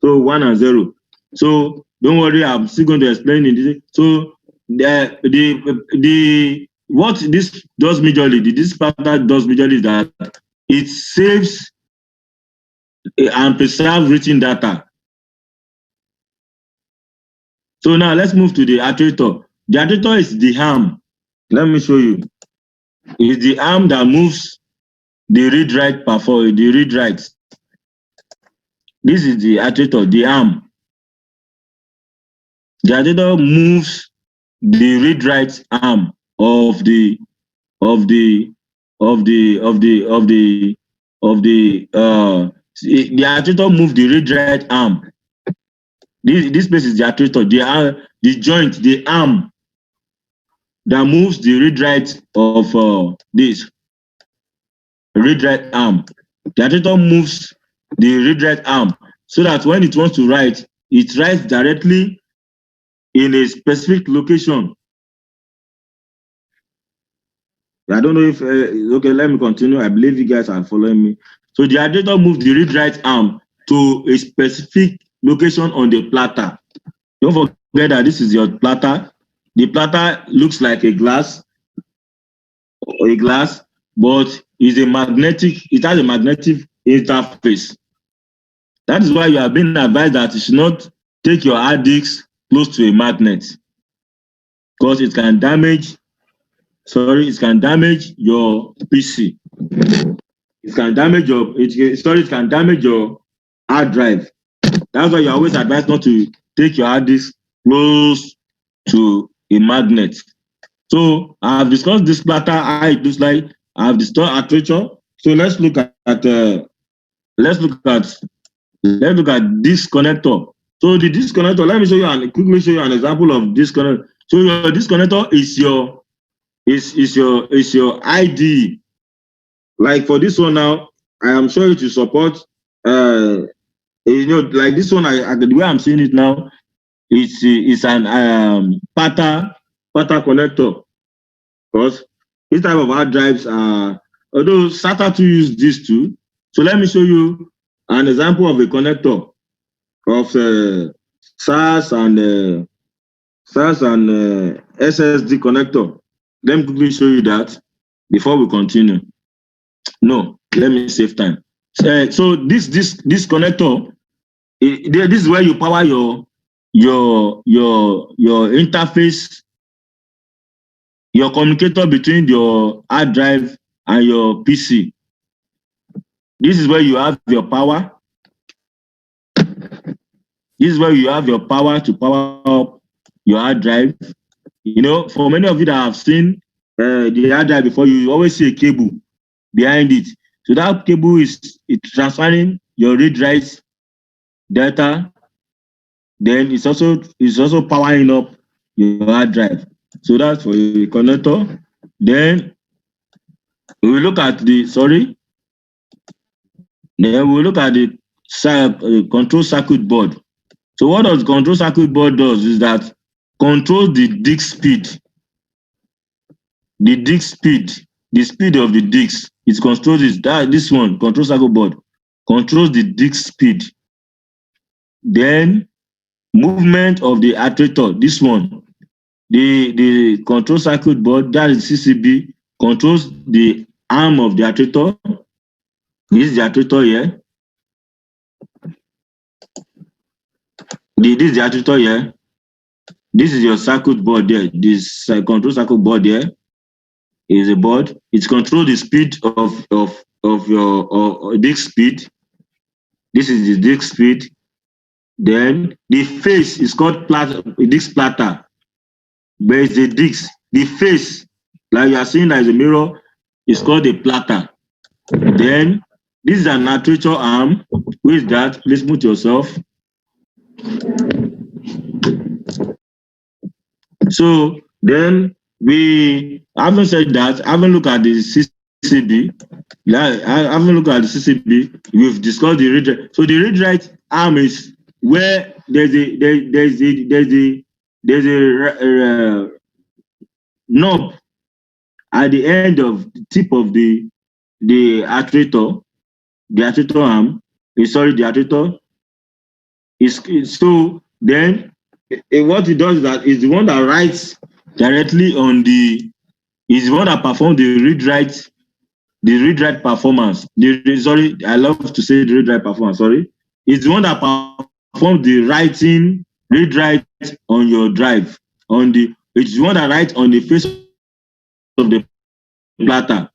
So 1 and 0. So don't worry, I'm still going to explain it. So the what this does majorly, this pattern does majorly is that it saves and preserves written data. So now let's move to the actuator. The actuator is the arm. Let me show you. It's the arm that moves the read-write perform the read-write. This is the actuator, the arm. The actuator moves the read-write arm of the actuator move the read-write arm. This place is the actuator, the joint, the arm that moves the read-write of this read-write arm. The actuator moves the read-write arm so that when it wants to write, it writes directly in a specific location. I don't know if okay, let me continue. I believe you guys are following me. So the actuator moves the read-write arm to a specific location on the platter. Don't forget that this is your platter. The platter looks like a glass, but is a magnetic. It has a magnetic interface. That is why you have been advised that you should not take your hard disk close to a magnet, because it can damage. It can damage your PC. It can damage it can damage your hard drive. That's why you're always advised not to take your hard disk close to a magnet. So I've discussed this platter, how it looks like. I've discussed architecture. So let's look at this connector. So the disconnector, let me show you and quickly show you an example of disconnector. So your disconnector is your ID. Like for this one now, I am sure it will support like this one, the way I'm seeing it now, it's an PATA connector, because this type of hard drives are, although SATA to use this too. So let me show you an example of a connector of SAS and SSD connector. Let me quickly show you that before we continue. No, let me save time. So this connector, this is where you power your interface, your communicator between your hard drive and your PC. This is where you have your power. This is where you have your power to power up your hard drive. You know, for many of you that have seen the hard drive before, you always see a cable behind it. So that cable is transferring your read-write data. Then it's also powering up your hard drive. So that's for a connector. Then we will look at the control circuit board. So what does control circuit board does is that controls the disk speed. The disk speed, the speed of the disk. It controls this one, control circuit board, controls the disk speed. Then movement of the actuator, this one, the control circuit board, that is CCB, controls the arm of the actuator. This is the actuator here. This is the actuator here. This is your circuit board there. This control circuit board here is a board. It controls the speed of your disk speed. This is the disk speed. Then the face is called disk platter. But it's a disk. The face, like you are seeing as a mirror, is called a platter. Then this is an actuator arm. Who is that? Please mute yourself. So then we haven't said that, haven't looked at the CCB. Haven't looked at the CCB. We've discussed the read write. So the read write arm is where there's a knob at the end of the tip of the actuator, arm. Sorry, the actuator is so then what it does is that is the one that writes directly on is the one that performs the read write performance. Sorry, I love to say the read write performance. Sorry, it's the one that performs the read write on your drive. It's the one that writes on the face of the platter.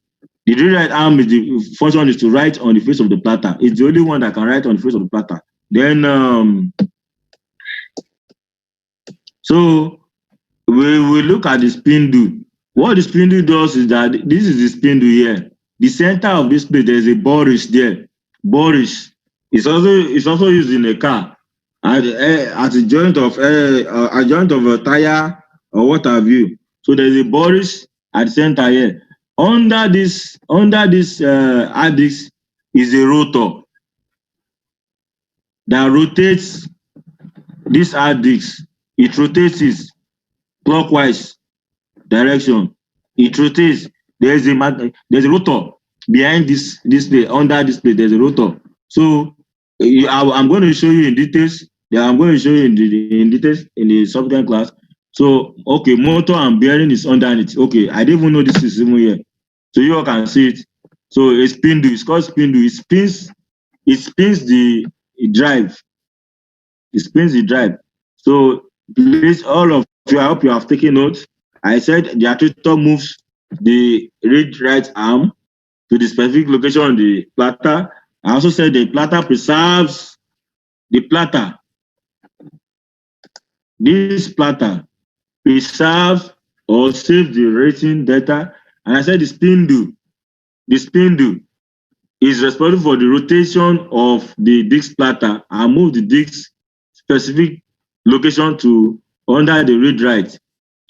The read write arm is the function is to write on the face of the platter. It's the only one that can write on the face of the platter. Then so we will look at the spindle. What the spindle does is that this is the spindle here. The center of this plate, there's a borish there. Borish is also used in a car at a joint of a tire or what have you. So there's a borish at the center here. Under this hard disk is a rotor that rotates this hard disk. It rotates it clockwise direction. It rotates. There's a rotor behind this plate. Under this plate, there's a rotor. So I'm going to show you in details. Yeah, I'm going to show you in details in the subsequent class. So okay, motor and bearing is underneath. Okay, I didn't even know this is even here. So you all can see it. So a spindle. It's called spindle. It spins the drive. It spins the drive. So please, all of you, I hope you have taken notes. I said the actuator moves the read write arm to the specific location on the platter. I also said the platter preserves the platter. This platter preserves or saves the written data. And I said the spindle is responsible for the rotation of the disk platter and move the disk specific location to under the read write.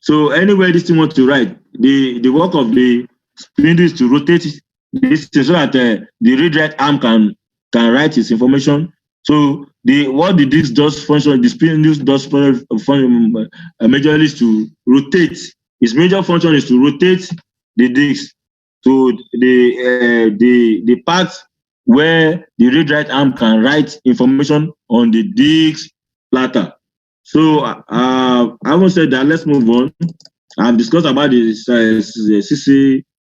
So anywhere this thing wants to write, the work of the spindle is to rotate this thing so that the read write arm can write its information. So what the disk does function, the spindle does function majorly is to rotate. Its major function is to rotate the disk to the part where the read write arm can write information on the disk platter. So I haven't said that. Let's move on. I've discussed about the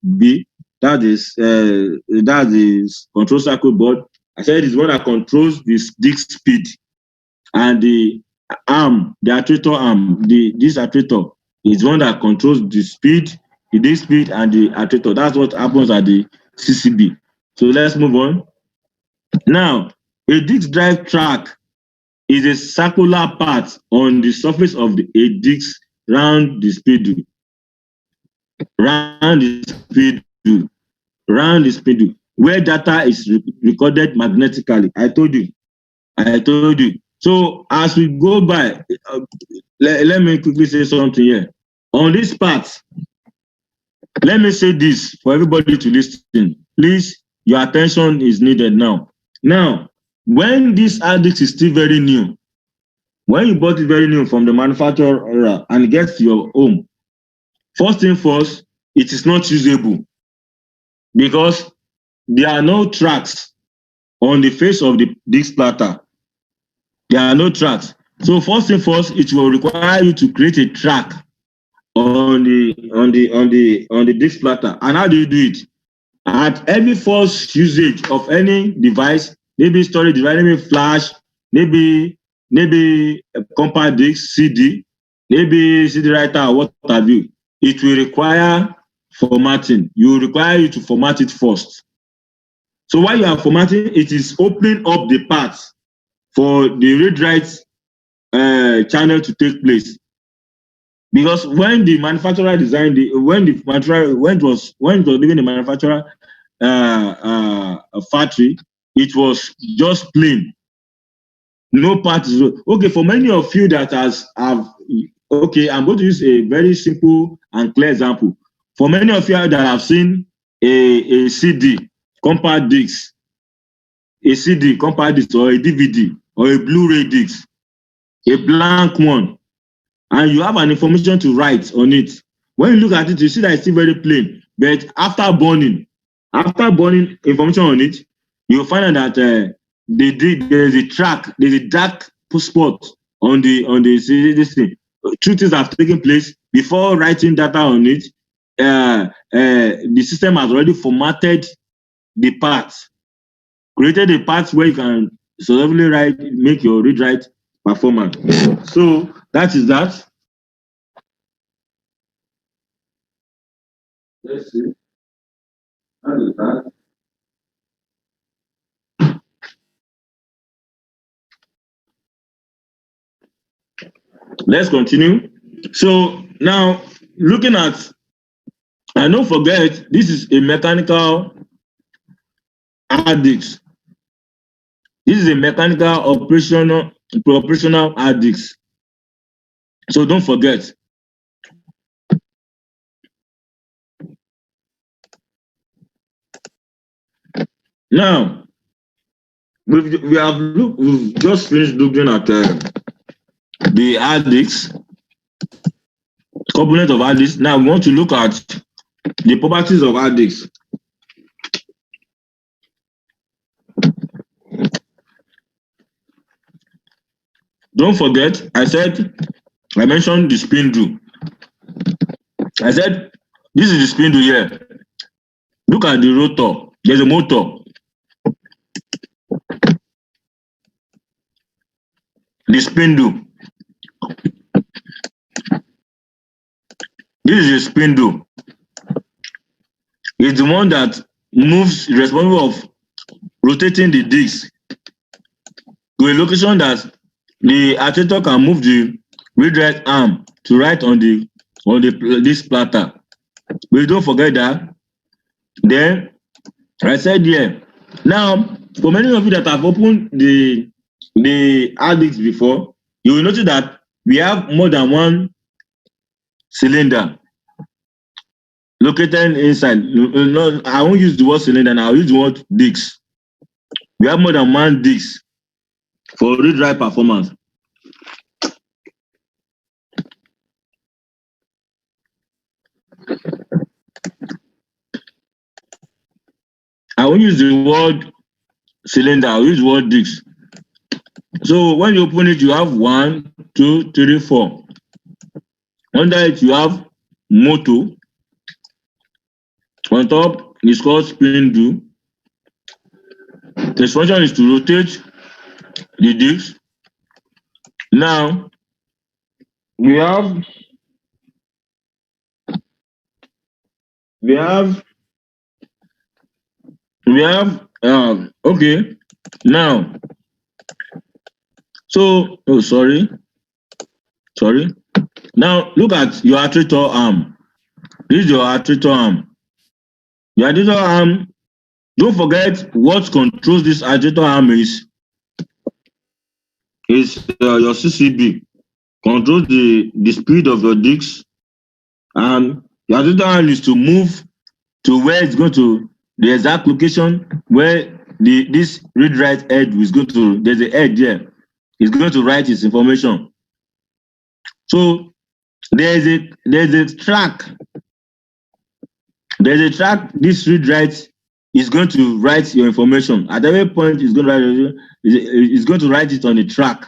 CCB. that is control circuit board. I said it's one that controls this disk speed and the arm, the actuator arm. This actuator is one that controls the speed, the disk speed, and the actuator. That's what happens at the CCB. So let's move on. Now, a disk drive track is a circular part on the surface of a disk round the spindle, round the spindle, round the spindle, where data is recorded magnetically. I told you. So as we go by, let me quickly say something here. On this part, let me say this for everybody to listen. Please, your attention is needed now. Now, when this hard disk is still very new, when you bought it very new from the manufacturer and it gets to your home, first thing first, it is not usable because there are no tracks on the face of the disk platter. There are no tracks. So first thing first, it will require you to create a track on the disk platter. And how do you do it? At every first usage of any device, maybe storage device, maybe flash, maybe a compact disc, CD, maybe CD writer, what have you, it will require formatting. You will require you to format it first. So while you are formatting, it is opening up the path for the read-write channel to take place. Because when the manufacturer designed when it was leaving the manufacturer factory, it was just plain, no parts. Okay, for many of you that okay, I'm going to use a very simple and clear example. For many of you that have seen a CD, compact disc, a CD, compact disc, or a DVD, or a Blu-ray disc, a blank one, and you have an information to write on it. When you look at it, you see that it's still very plain. But after burning information on it, you'll find out that there's a track, there's a dark spot on this thing. Two things have taken place before writing data on it. The system has already formatted the parts, created a path where you can successfully make your read-write performance. So that is that. Let's see. That is that. Let's continue. So now looking at, and don't forget, this is a mechanical hard disk. This is a mechanical operational hard disk. So don't forget. Now, we've just finished looking at the hard disk, component of hard disk. Now we want to look at the properties of hard disk. Don't forget, I mentioned the spindle. I said, this is the spindle here. Look at the rotor. There's a motor. The spindle. This is a spindle. It's the one that moves, responsible of rotating the disc to a location that the actuator can move the read-write arm to write on the disc platter. But don't forget that. Then I said here. Now, for many of you that have opened the hard disk before, you will notice that we have more than one cylinder located inside. No, I won't use the word cylinder, and I'll use the word disc. We have more than one disc for read-write performance. I won't use the word cylinder, I'll use the word disc. So when you open it, you have 1, 2, 3, 4. Under it, you have motor. On top, is called spindle. Its function is to rotate the disc. Now we have we have okay. Now, so sorry. Now look at your actuator arm. This is your actuator arm. Your actuator arm, don't forget what controls this actuator arm is your CCB. Controls the speed of your disc, and your actuator arm is to move to where it's going to, the exact location where this read write head is going to, there's a head there. It's going to write its information. So there's a track. There's a track this read write is going to write your information. At every point it's going to write it on a track.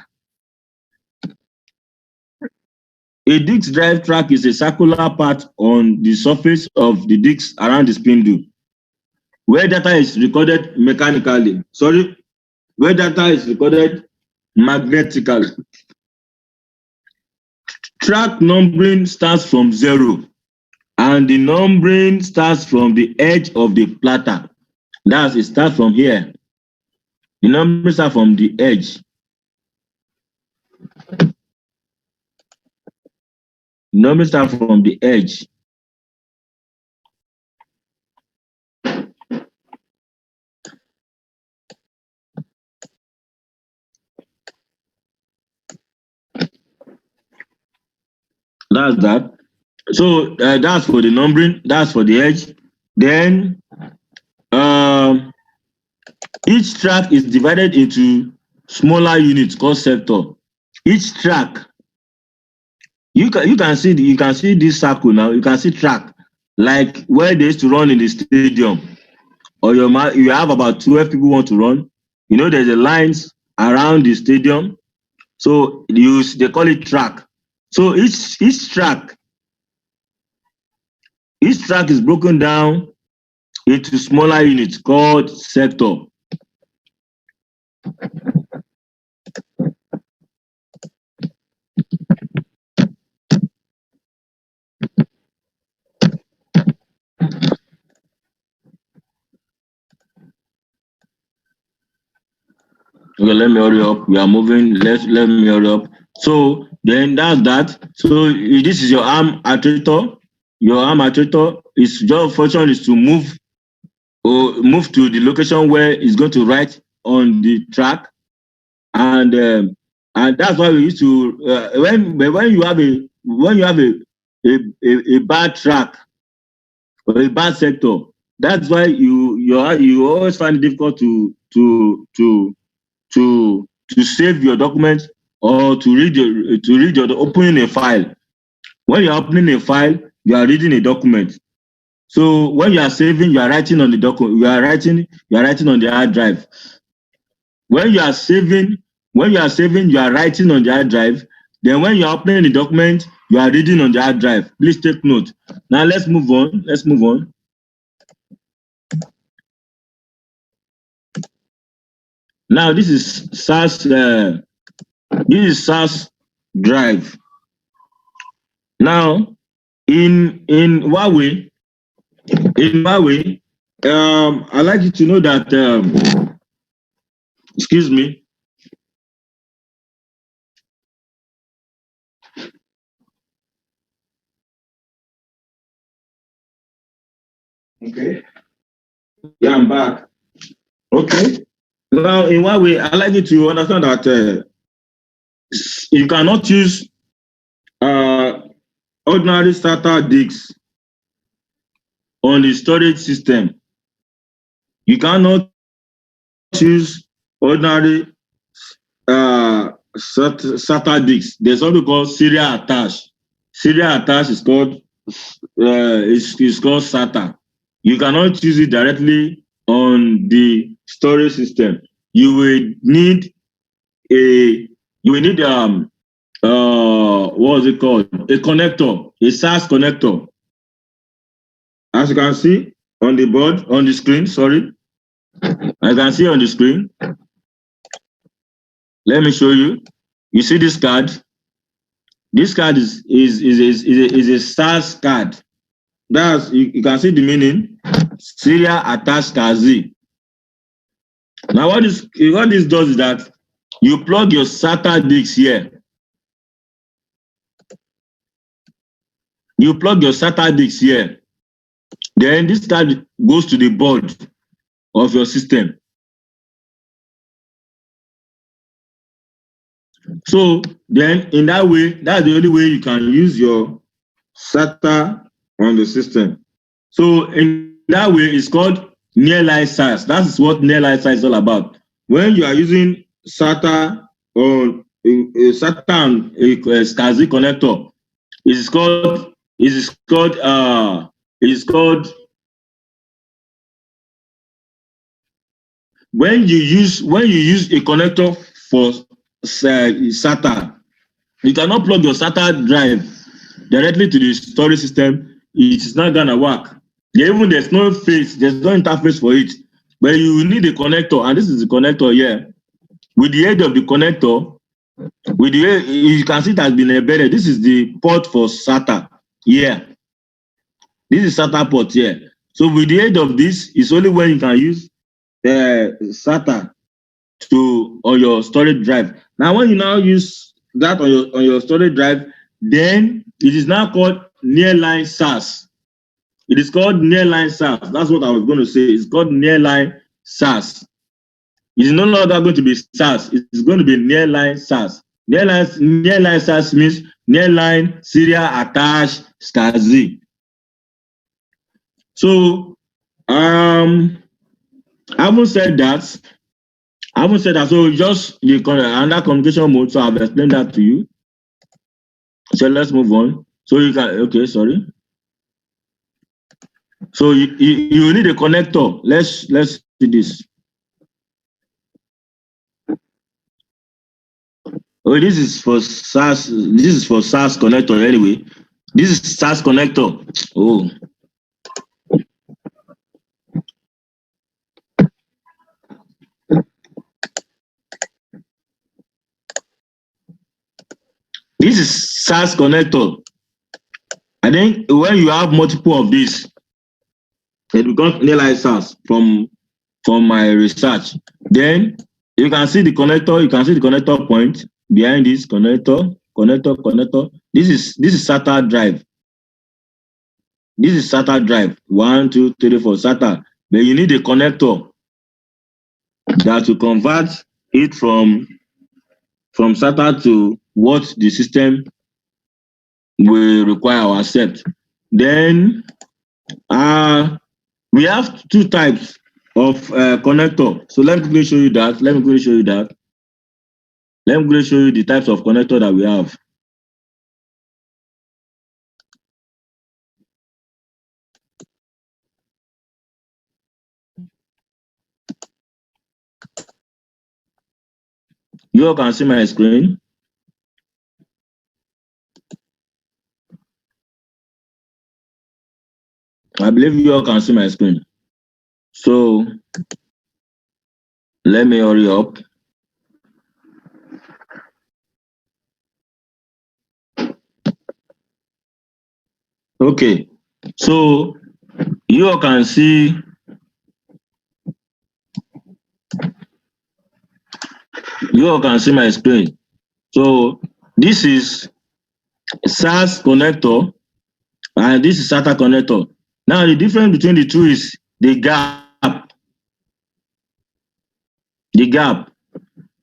A disk drive track is a circular part on the surface of the disk around the spindle, where data is recorded mechanically. Where data is recorded magnetically. Track numbering starts from 0, and the numbering starts from the edge of the platter. It starts from here. The numbering starts from the edge. Numbering starts from the edge. That's that. So that's for the numbering. That's for the edge. Then each track is divided into smaller units called sector. Each track, you can see this circle now. You can see track, like where they used to run in the stadium, or you have about 12 people want to run. You know, there's the lines around the stadium, so they call it track. So each track is broken down into smaller units called sector. Okay, let me hurry up. We are moving. Let me hurry up. So then that's that. So this is your arm actuator. Your arm actuator, its job function is to move to the location where it's going to write on the track, and that's why we used to when you have a bad track or a bad sector, that's why you always find it difficult to save your document or to read your opening a file. When you're opening a file, you are reading a document. So when you are saving, you are writing on the document. You are writing on the hard drive. When you are saving, you are writing on the hard drive. Then when you are opening the document, you are reading on the hard drive. Please take note. Now let's move on. Now this is SAS. Drive. Now in Huawei, I'd like you to know that excuse me. Okay. Yeah, I'm back. Okay. Now, in Huawei, I'd like you to understand that you cannot use ordinary SATA disks on the storage system. You cannot use ordinary SATA disks. There's something called serial attach. Serial attach is called SATA. You cannot use it directly on the storage system. You will need what is it called? A connector, a SAS connector. As you can see on the board, on the screen, sorry. I can see on the screen. Let me show you. You see this card? This card is a SAS card. That's you can see the meaning. Serial attached SCSI. Now what this does is that you plug your SATA disc here. You plug your SATA disc here. Then this card goes to the board of your system. So then in that way, that's the only way you can use your SATA on the system. So in that way, it's called nearline SAS. That is what nearline SAS is all about. When you are using SATA on a SATA and a SCSI connector, it is called when you use a connector for SATA, you cannot plug your SATA drive directly to the storage system. It is not gonna work. Even there's no interface for it. But you need a connector, and this is the connector here. With the aid of the connector, you can see it has been embedded. This is the port for SATA here. This is SATA port here. So with the aid of this, it's only when you can use SATA on your storage drive. Now, when you now use that on your storage drive, then it is now called nearline SAS. It is called nearline SAS. That's what I was going to say. It's called nearline SAS. It is no longer going to be SAS. It's going to be nearline SAS. Nearline SAS means nearline serial attached SCSI. So, having said that, so just the under communication mode. So I've explained that to you. So let's move on. So you can, okay, sorry. So you need a connector. Let's see this. Oh, this is for SAS. This is for SAS connector anyway. This is SAS connector. Oh. This is SAS connector. I think when you have multiple of these, it becomes nearline SAS from my research. Then you can see the connector. You can see the connector point behind this connector. This is SATA drive. This is SATA drive. 1, 2, 3, 4 SATA. But you need a connector that will convert it from SATA to what the system will require or accept. Then we have two types of connector. So let me show you that. Let me show you the types of connector that we have. You all can see my screen. I believe you all can see my screen. So let me hurry up. Okay, so you all can see my screen. So this is SAS connector and this is SATA connector. Now the difference between the two is the gap.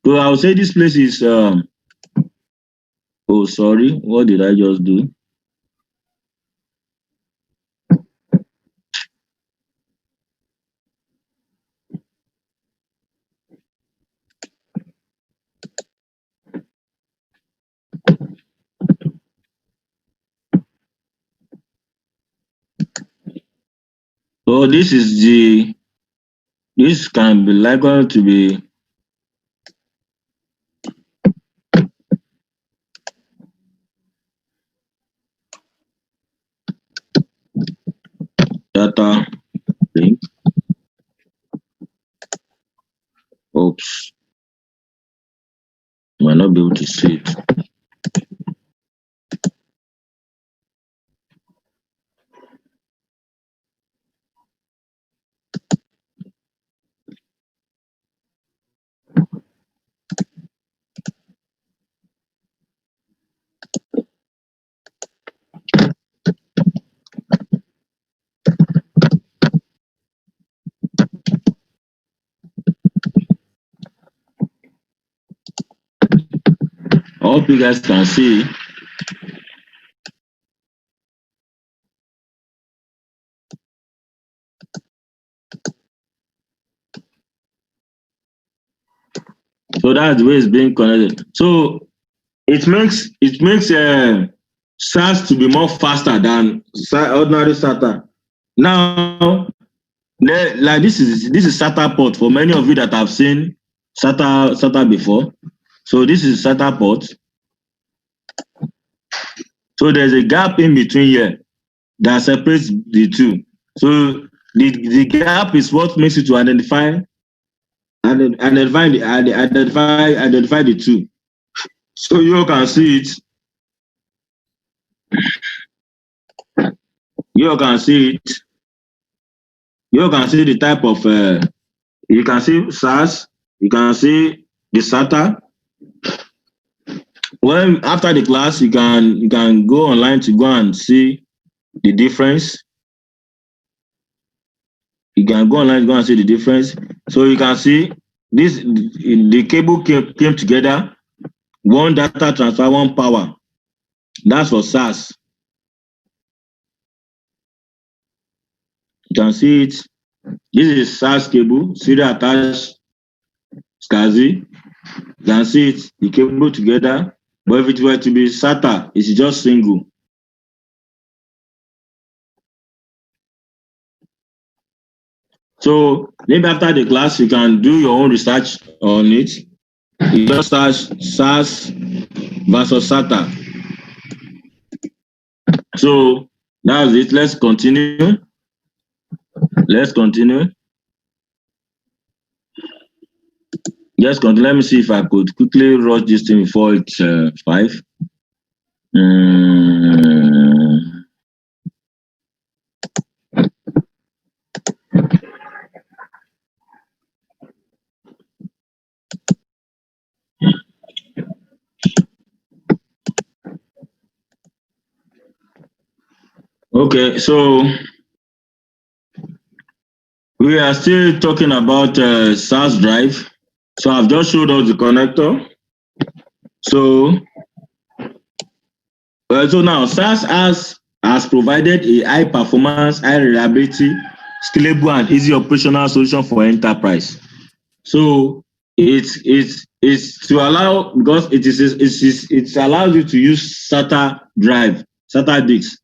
So I would say this place is oh sorry, what did I just do? So this can be likely to be data Oops. Might not be able to see it. I hope you guys can see. So that's the way it's being connected. So it makes SARS to be more faster than ordinary SATA. Now, like this is SATA port for many of you that have seen SATA before. So this is SATA port. So there's a gap in between here that separates the two. So the gap is what makes it to identify the two. So you can see it. You can see it. You can see the type of you can see SARS, you can see the SATA. When after the class, you can go online to go and see the difference. You can go online to go and see the difference. So you can see this, the cable came together, one data transfer, one power. That's for SARS. You can see it. This is SARS cable, serial attached SCSI. You can see it, the cable together. But if it were to be SATA, it's just single. So maybe after the class, you can do your own research on it. You just search SARS versus SATA. So that's it. Let's continue. Let's continue. Just continue. Let me see if I could quickly rush this thing before it's 5. Okay, so we are still talking about SARS drive. So I've just showed us the connector. So now SARS has provided a high performance, high reliability, scalable and easy operational solution for enterprise. So it's to allow, because it allows you to use SATA drive, SATA disk.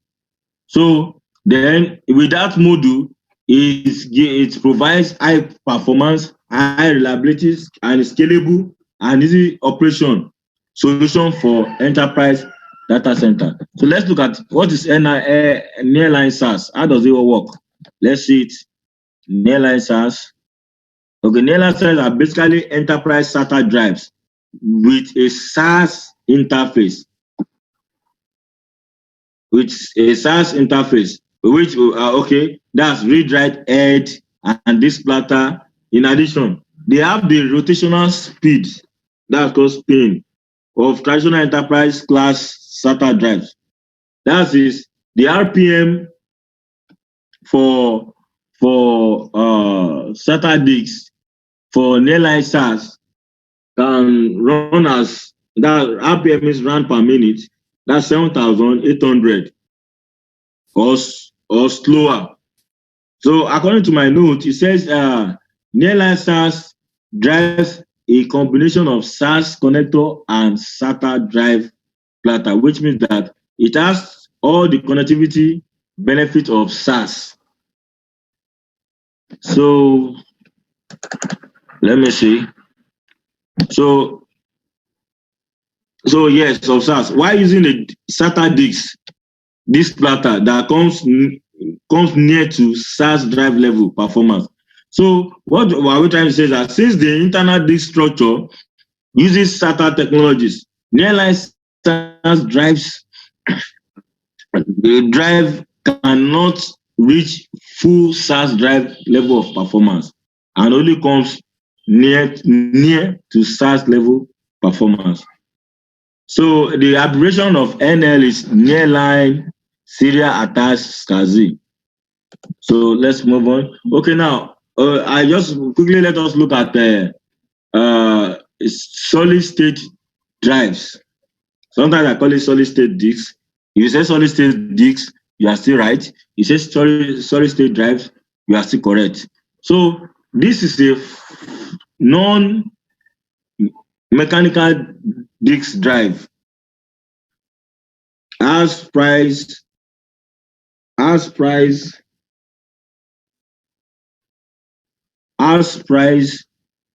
So then with that module, it provides high performance, high reliability and scalable and easy operation solution for enterprise data center. So let's look at what is nearline SARS. How does it work? Let's see it. Nearline SARS. Okay, nearline SARS are basically enterprise SATA drives with a SARS interface. Which okay, that's read write head and this platter. In addition, they have the rotational speed, that's called spin, of traditional enterprise class SATA drives. That is the RPM for SATA disks for nearline SARS can run as, that RPM is run per minute. That's 7,800 or slower. So according to my note, it says nearline SARS drives a combination of SARS connector and SATA drive platter, which means that it has all the connectivity benefit of SARS. So let me see. So yes, of SARS. Why using a SATA disk platter that comes near to SARS drive level performance? So what are we trying to say is that since the internal disk structure uses SATA technologies, nearline SAS drive cannot reach full SAS drive level of performance and only comes near to SAS level performance. So the abbreviation of NL is nearline serial attached SCSI. So let's move on. Okay, now I just quickly let us look at solid state drives. Sometimes I call it solid state disks. If you say solid state disks, you are still right. You say solid state drives, you are still correct. So this is a non-mechanical disk drive. As price, as price, as price,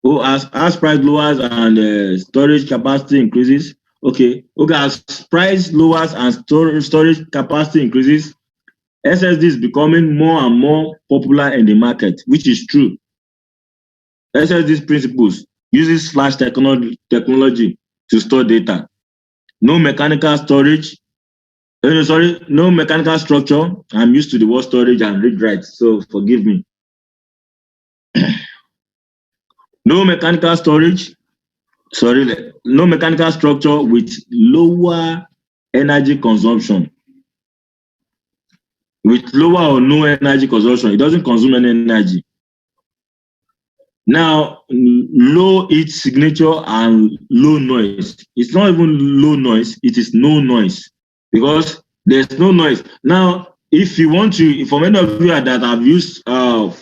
as price lowers and storage capacity increases. Okay, as price lowers and storage capacity increases, SSD is becoming more and more popular in the market, which is true. SSD principles uses flash technology to store data. No mechanical storage. No mechanical structure. I'm used to the word storage and read write, so forgive me. No mechanical storage. No mechanical structure with lower energy consumption. With lower or no energy consumption, it doesn't consume any energy. Now, low heat signature and low noise. It's not even low noise, it is no noise because there's no noise. Now, if you want to, for many of you that have used flash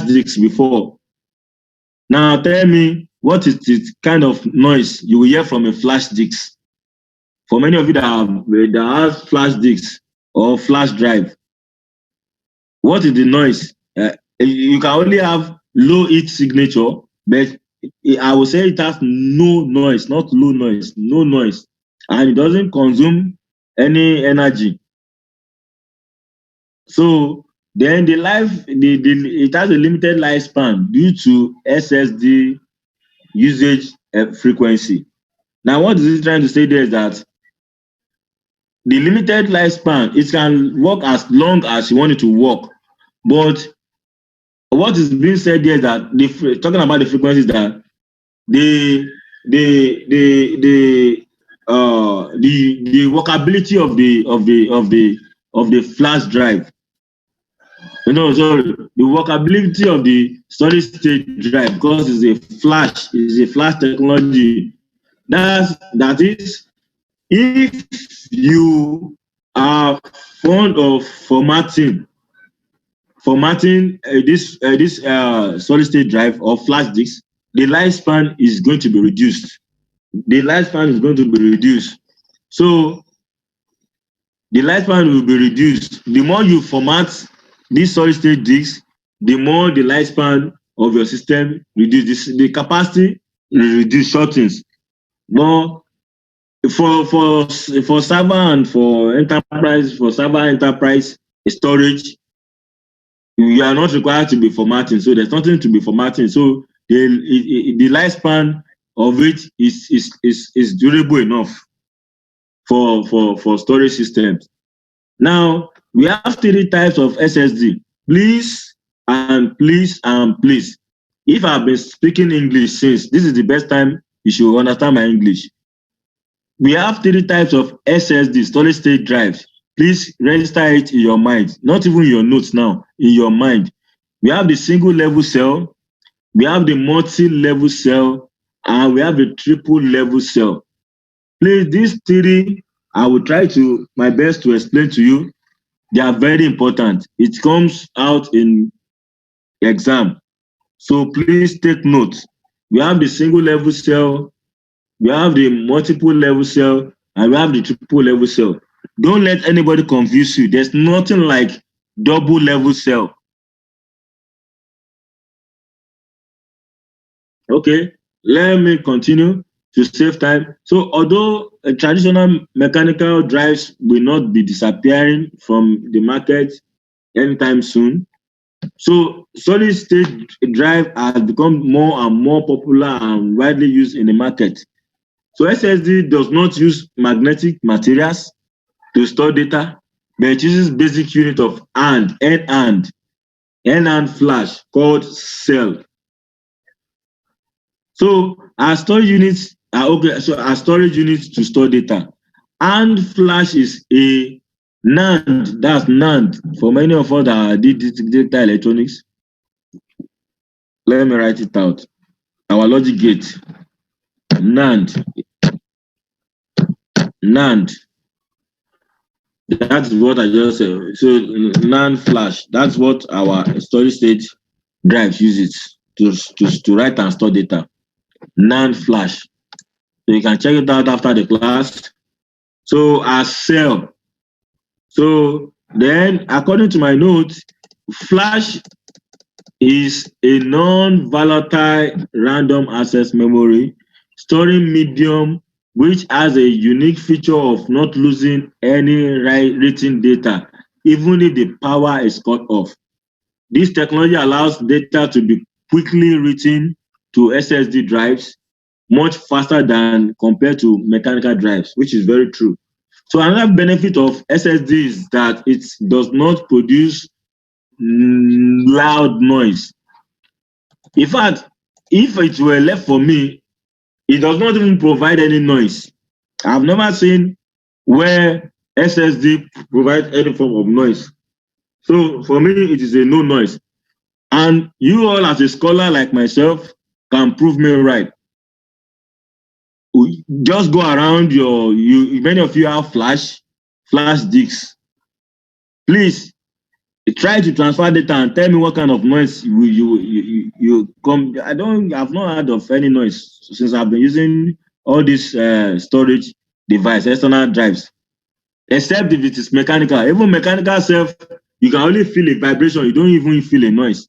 disks before, now tell me what is the kind of noise you will hear from a flash disk? For many of you that have flash disks or flash drive, what is the noise? You can only have low heat signature, but I would say it has no noise, not low noise, no noise, and it doesn't consume any energy. So then it has a limited lifespan due to SSD usage frequency. Now, what is it trying to say there is that the limited lifespan, it can work as long as you want it to work, but what is being said here is that talking about the frequencies that the workability of the flash drive, sorry, the workability of the solid state drive, because it's a flash technology. That is, if you are fond of formatting this solid state drive or flash disk, the lifespan is going to be reduced. So the lifespan will be reduced. The more you format this solid state disk, the more the lifespan of your system reduces. The capacity shortens. But for server and for enterprise storage, you are not required to be formatting, so there's nothing to be formatting. So the lifespan of it is durable enough for storage systems. Now we have 3 types of SSD. Please and please and please, if I've been speaking English since, this is the best time you should understand my English. We have 3 types of SSD, solid state drives. Please register it in your mind, not even your notes now, in your mind. We have the single level cell, we have the multi-level cell, and we have the triple level cell. Please, these 3, I will try to my best to explain to you. They are very important. It comes out in exam. So please take note. We have the single level cell, we have the multiple level cell, and we have the triple level cell. Don't let anybody confuse you. There's nothing like double level cell. Okay, let me continue to save time. So although traditional mechanical drives will not be disappearing from the market anytime soon, So solid state drive has become more and more popular and widely used in the market. So SSD does not use magnetic materials to store data, but it uses basic unit of N-AND flash called cell. So our storage units are okay. So our storage units to store data. And flash is a NAND. That's NAND. For many of us that did data electronics, let me write it out. Our logic gate. NAND. NAND. That's what I just said. So NAND flash. That's what our storage state drives uses to write and store data. NAND flash. So you can check it out after the class. So as cell. So then, according to my notes, flash is a non-volatile random access memory storing medium which has a unique feature of not losing any written data, even if the power is cut off. This technology allows data to be quickly written to SSD drives much faster than compared to mechanical drives, which is very true. So another benefit of SSD is that it does not produce loud noise. In fact, if it were left for me, it does not even provide any noise. I've never seen where SSD provides any form of noise. So for me, it is a no noise. And you all as a scholar like myself can prove me right. Just go around many of you have flash disks. Please try to transfer data and tell me what kind of noise you come. I've not heard of any noise since I've been using all these storage device, external drives, except if it is mechanical. Even mechanical self, you can only feel a vibration, you don't even feel a noise.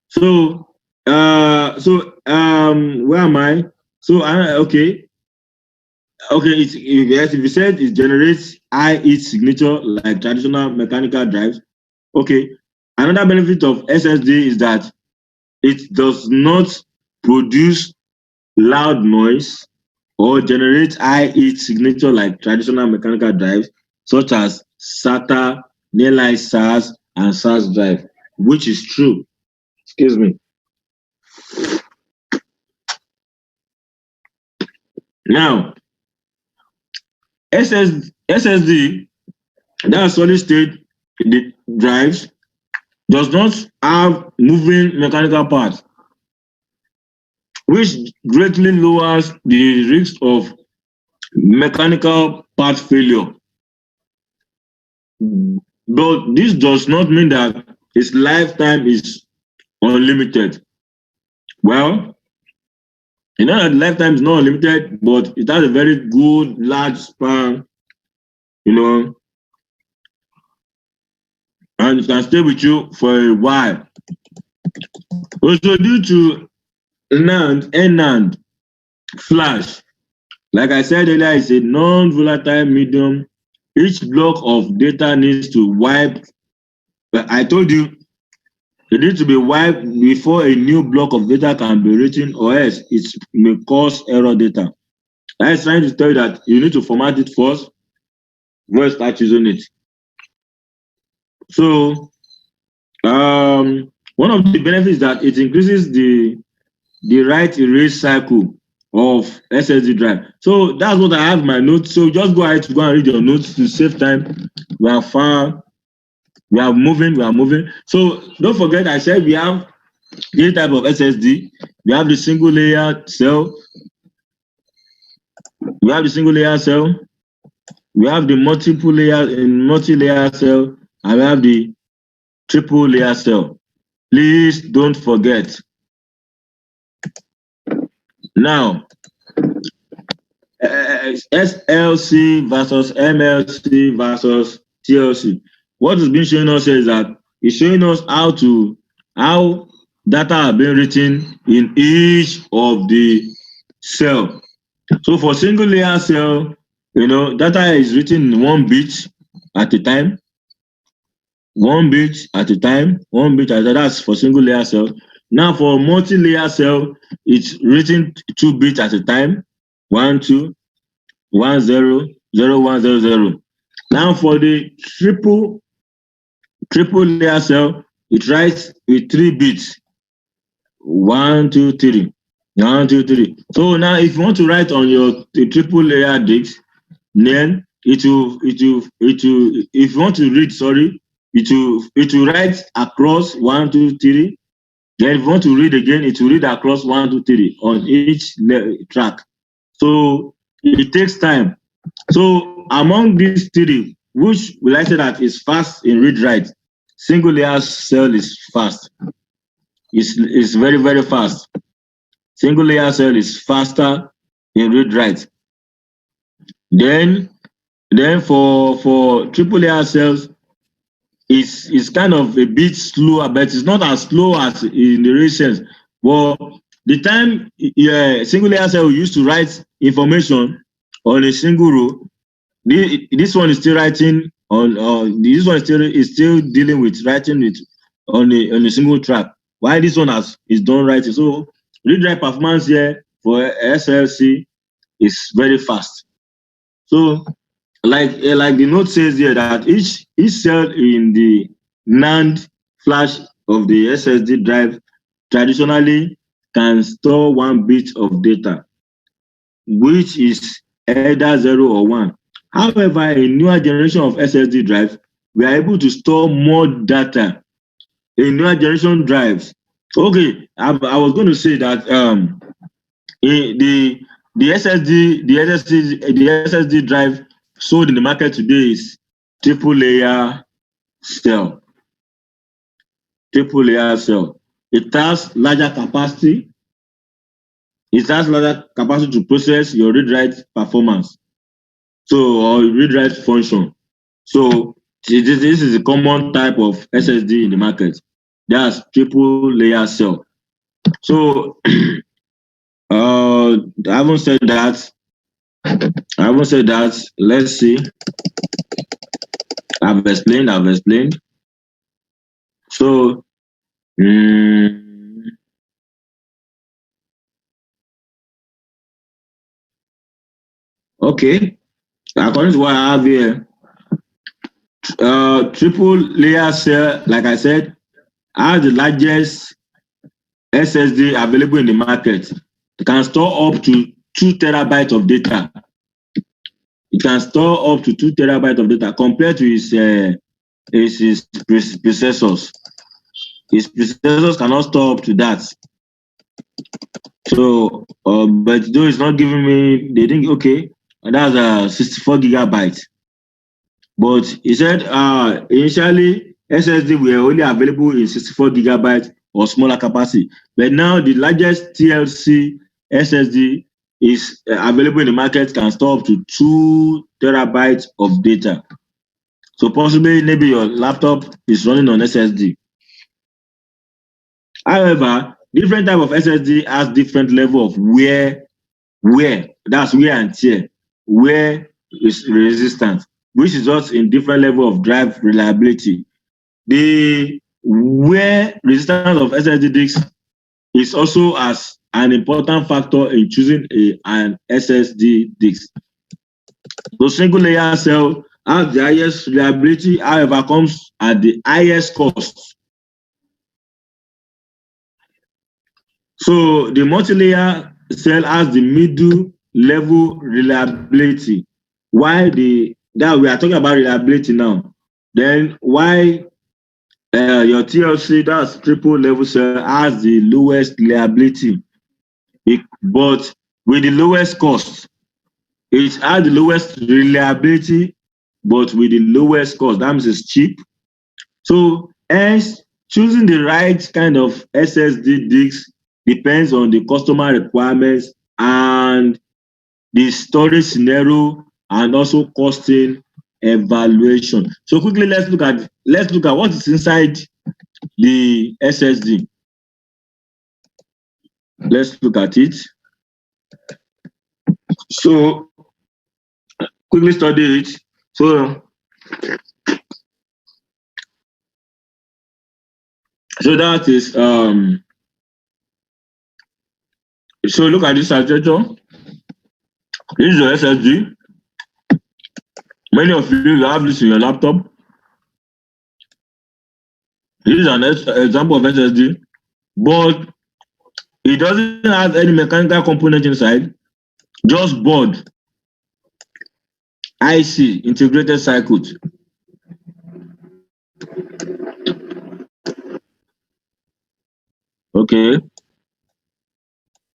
So where am I? So okay. Yes, if you said it generates high heat signature like traditional mechanical drives, okay. Another benefit of SSD is that it does not produce loud noise or generate high heat signature like traditional mechanical drives, such as SATA, Nearline SAS, and SAS drive, which is true. Excuse me. Now, SSD, that's solid state drives, does not have moving mechanical parts, which greatly lowers the risk of mechanical part failure. But this does not mean that its lifetime is unlimited. Well, you know that lifetime is not unlimited, but it has a very good large span, you know, and it can stay with you for a while. Also, due to NAND flash, like I said earlier, it's a non-volatile medium. Each block of data needs to wipe. But I told you, it needs to be wiped before a new block of data can be written, or else it may cause error data. That is trying to tell you that you need to format it first before you start using it. So, one of the benefits is that it increases the write erase cycle of SSD drive. So that's what I have in my notes. So just go ahead to go and read your notes to save time. We are far, we are moving. So don't forget, I said we have this type of SSD. We have the single layer cell. We have the multi-layer cell, and we have the triple layer cell. Please don't forget. Now, SLC versus MLC versus TLC. What is being shown us here is that it's showing us how data are being written in each of the cell. So for single layer cell, data is written in 1 bit at a time. one bit at a time, one bit at a time. That's for single layer cell. Now for multi-layer cell, it's written 2 bits at a time. 1, 2, 1, 0, 0, 1, 0, 0. Now for the triple layer cell, it writes with 3 bits. 1, 2, 3. 1, 2, 3. So now if you want to write on your triple layer disk, then if you want to read, sorry, it will write across 1, 2, 3. Then if you want to read again, it will read across 1, 2, 3 on each track. So it takes time. So among these three, which will I say that is fast in read write? Single layer cell is fast. It's very, very fast. Single layer cell is faster in read write. Then for triple layer cells, it's kind of a bit slower, but it's not as slow as in the recent. But the time single layer cell used to write information on a single row, this one is still writing on this one is still dealing with writing it on a single track, while this one is done writing. So read write performance here for SLC is very fast. So like the note says here that each cell in the NAND flash of the SSD drive traditionally can store 1 bit of data, which is either 0 or 1. However, in newer generation of SSD drives, we are able to store more data in newer generation drives. Okay, I was going to say that the SSD drive sold in the market today is triple layer cell. Triple layer cell. It has larger capacity. It has larger capacity to process your read-write performance. So, or read-write function. So this is a common type of SSD in the market. That's triple layer cell. So I haven't said that. Let's see. I've explained. So okay. According to what I have here, triple layer cell, like I said, has the largest SSD available in the market. It can store up to 2 terabytes of data. It can store up to 2 terabytes of data compared to its processors. Its processors cannot store up to that. So, but though it's not giving me, they think okay, that's 64 gigabytes. But he said initially SSD were only available in 64 gigabytes or smaller capacity. But now the largest TLC SSD is available in the market, can store up to 2 terabytes of data. So possibly maybe your laptop is running on SSD. However, different type of SSD has different level of wear, that's wear and tear, wear is resistance, which results in different level of drive reliability. The wear resistance of SSD disks is also as an important factor in choosing an SSD disk. So single layer cell has the highest reliability, however, comes at the highest cost. So the multi-layer cell has the middle level reliability. Why that we are talking about reliability now. Then why your TLC, that's triple level cell, has the lowest reliability, but with the lowest cost. It has the lowest reliability, but with the lowest cost. That means it's cheap. So hence, choosing the right kind of SSD disk depends on the customer requirements and the storage scenario and also costing evaluation. So quickly, let's look at what is inside the SSD. Let's look at it. So quickly study it. So So that is so look at this architecture. This is your SSD. Many of you have this in your laptop. This is an example of SSD, but it doesn't have any mechanical component inside, just board, IC, integrated circuit. Okay,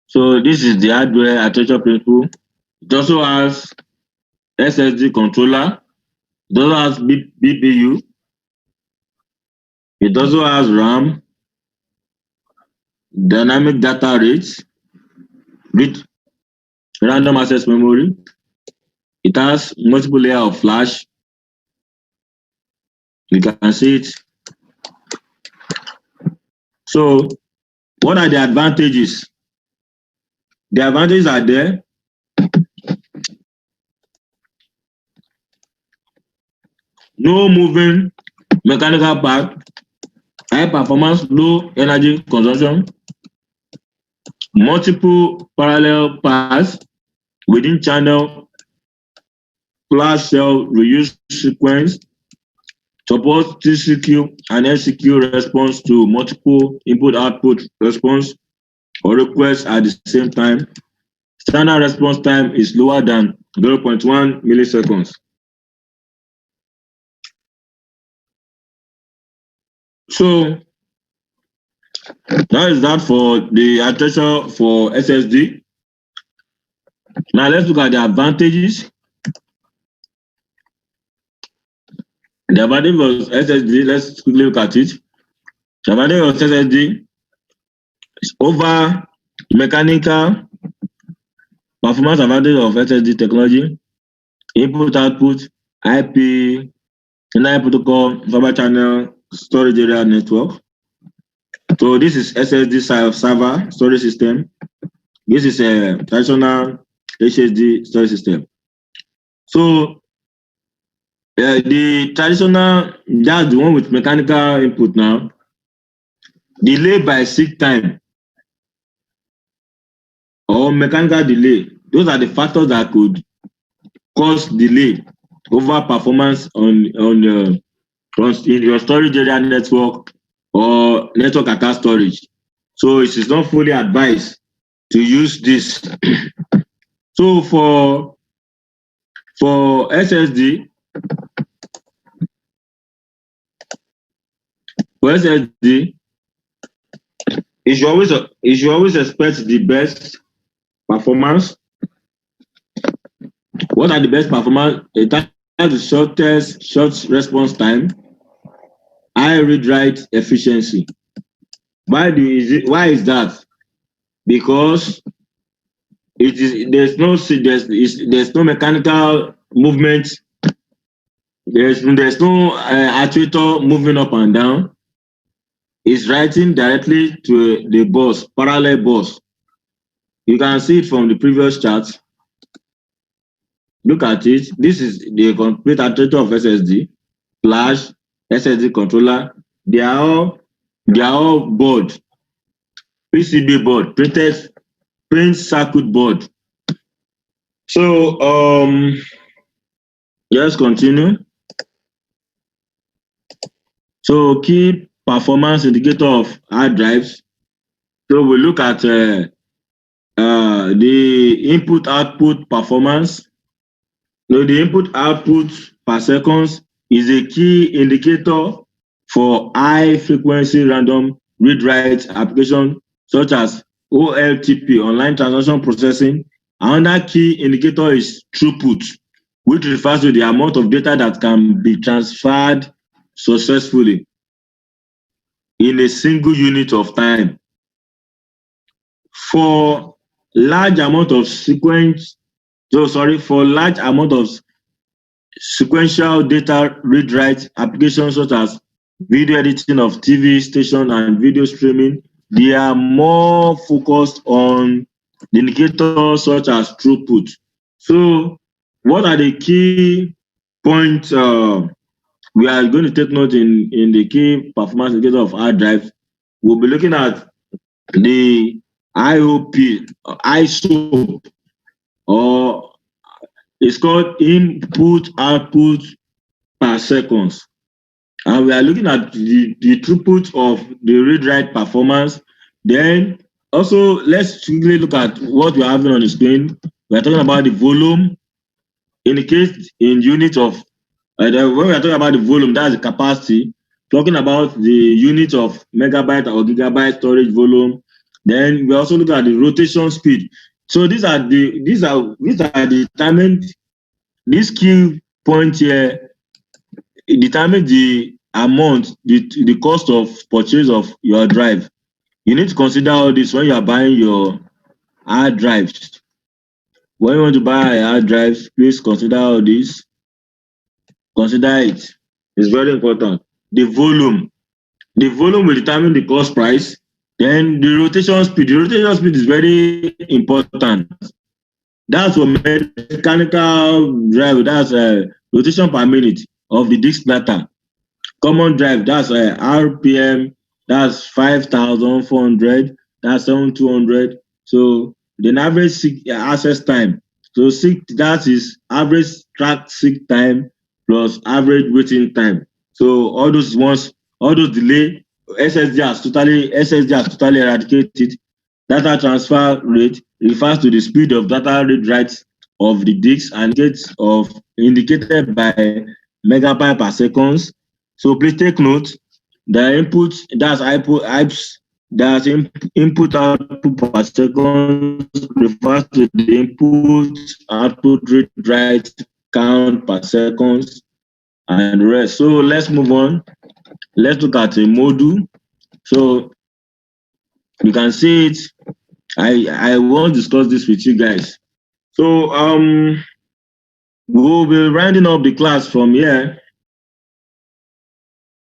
so this is the hardware architecture principle. It also has SSD controller. It also has BPU. It also has RAM, dynamic data rates, with random access memory. It has multiple layer of flash. You can see it. So what are the advantages? The advantages are there. No moving mechanical part, high performance, low energy consumption, multiple parallel paths within channel, flash cell reuse sequence, supports TCQ and SCQ response to multiple input-output response or requests at the same time. Standard response time is lower than 0.1 milliseconds. So that is that for the architecture for SSD. Now let's look at the advantages. The advantage of SSD, let's quickly look at it. The advantage of SSD is over mechanical performance advantage of SSD technology, input output, IP, Internet protocol, fiber channel, storage area network. So this is SSD server storage system. This is a traditional HDD storage system. So the traditional, that's the one with mechanical input now. Delay by seek time or mechanical delay. Those are the factors that could cause delay over performance on in your storage area network or network attached storage. So it is not fully advised to use this. So for SSD, you should always expect the best performance. What are the best performance? It has the short response time, high read write efficiency. Why is that? Because there's no mechanical movement. There's no actuator moving up and down. It's writing directly to the bus, parallel bus. You can see it from the previous chart. Look at it. This is the complete architecture of SSD, flash, SSD controller. They are all board, PCB board, print circuit board. So let's continue. So key performance indicator of hard drives. So we look at the input output performance. So the input output per second is a key indicator for high frequency random read write application such as OLTP, online transaction processing. Another key indicator is throughput, which refers to the amount of data that can be transferred successfully in a single unit of time. For large amount of sequential data read write applications such as video editing of TV station and video streaming, they are more focused on the indicators such as throughput. So what are the key points we are going to take note in the key performance indicator of hard drive? we'll be looking at the IOP, ISO, or it's called input output per seconds. And we are looking at the throughput of the read-write performance. Then also let's quickly look at what we're having on the screen. We're talking about the volume, indicate in units of, when we're talking about the volume, that's the capacity. Talking about the unit of megabyte or gigabyte storage volume. Then we also look at the rotation speed. So these are determined. This key point here determine the amount, the cost of purchase of your drive. You need to consider all this when you are buying your hard drives. When you want to buy a hard drive, please consider all this. Consider it. It's very important. The volume will determine the cost price. Then the rotation speed. The rotation speed is very important. That's for mechanical drive. That's rotation per minute of the disk data. Common drive, that's RPM, that's 5,400, that's 7,200. So the average access time. So that is average track seek time plus average waiting time. So all those ones, all those delay, SSD has totally eradicated. Data transfer rate refers to the speed of data read write of the disk and gets of indicated by megabyte per seconds. So please take note, the input, that's input output per second refers to the input output read write count per seconds and the rest. So let's move on. Let's look at a module. So you can see it. I want to discuss this with you guys. So we'll be rounding up the class from here.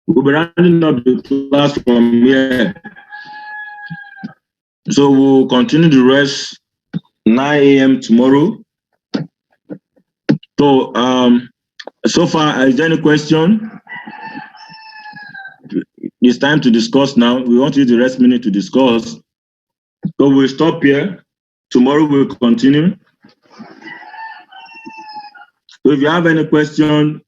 We'll be rounding up the class from here. So we'll continue the rest 9 a.m. tomorrow. So so far, is there any question? It's time to discuss now. We want you the rest minute to discuss. So we'll stop here. Tomorrow we'll continue. So if you have any question,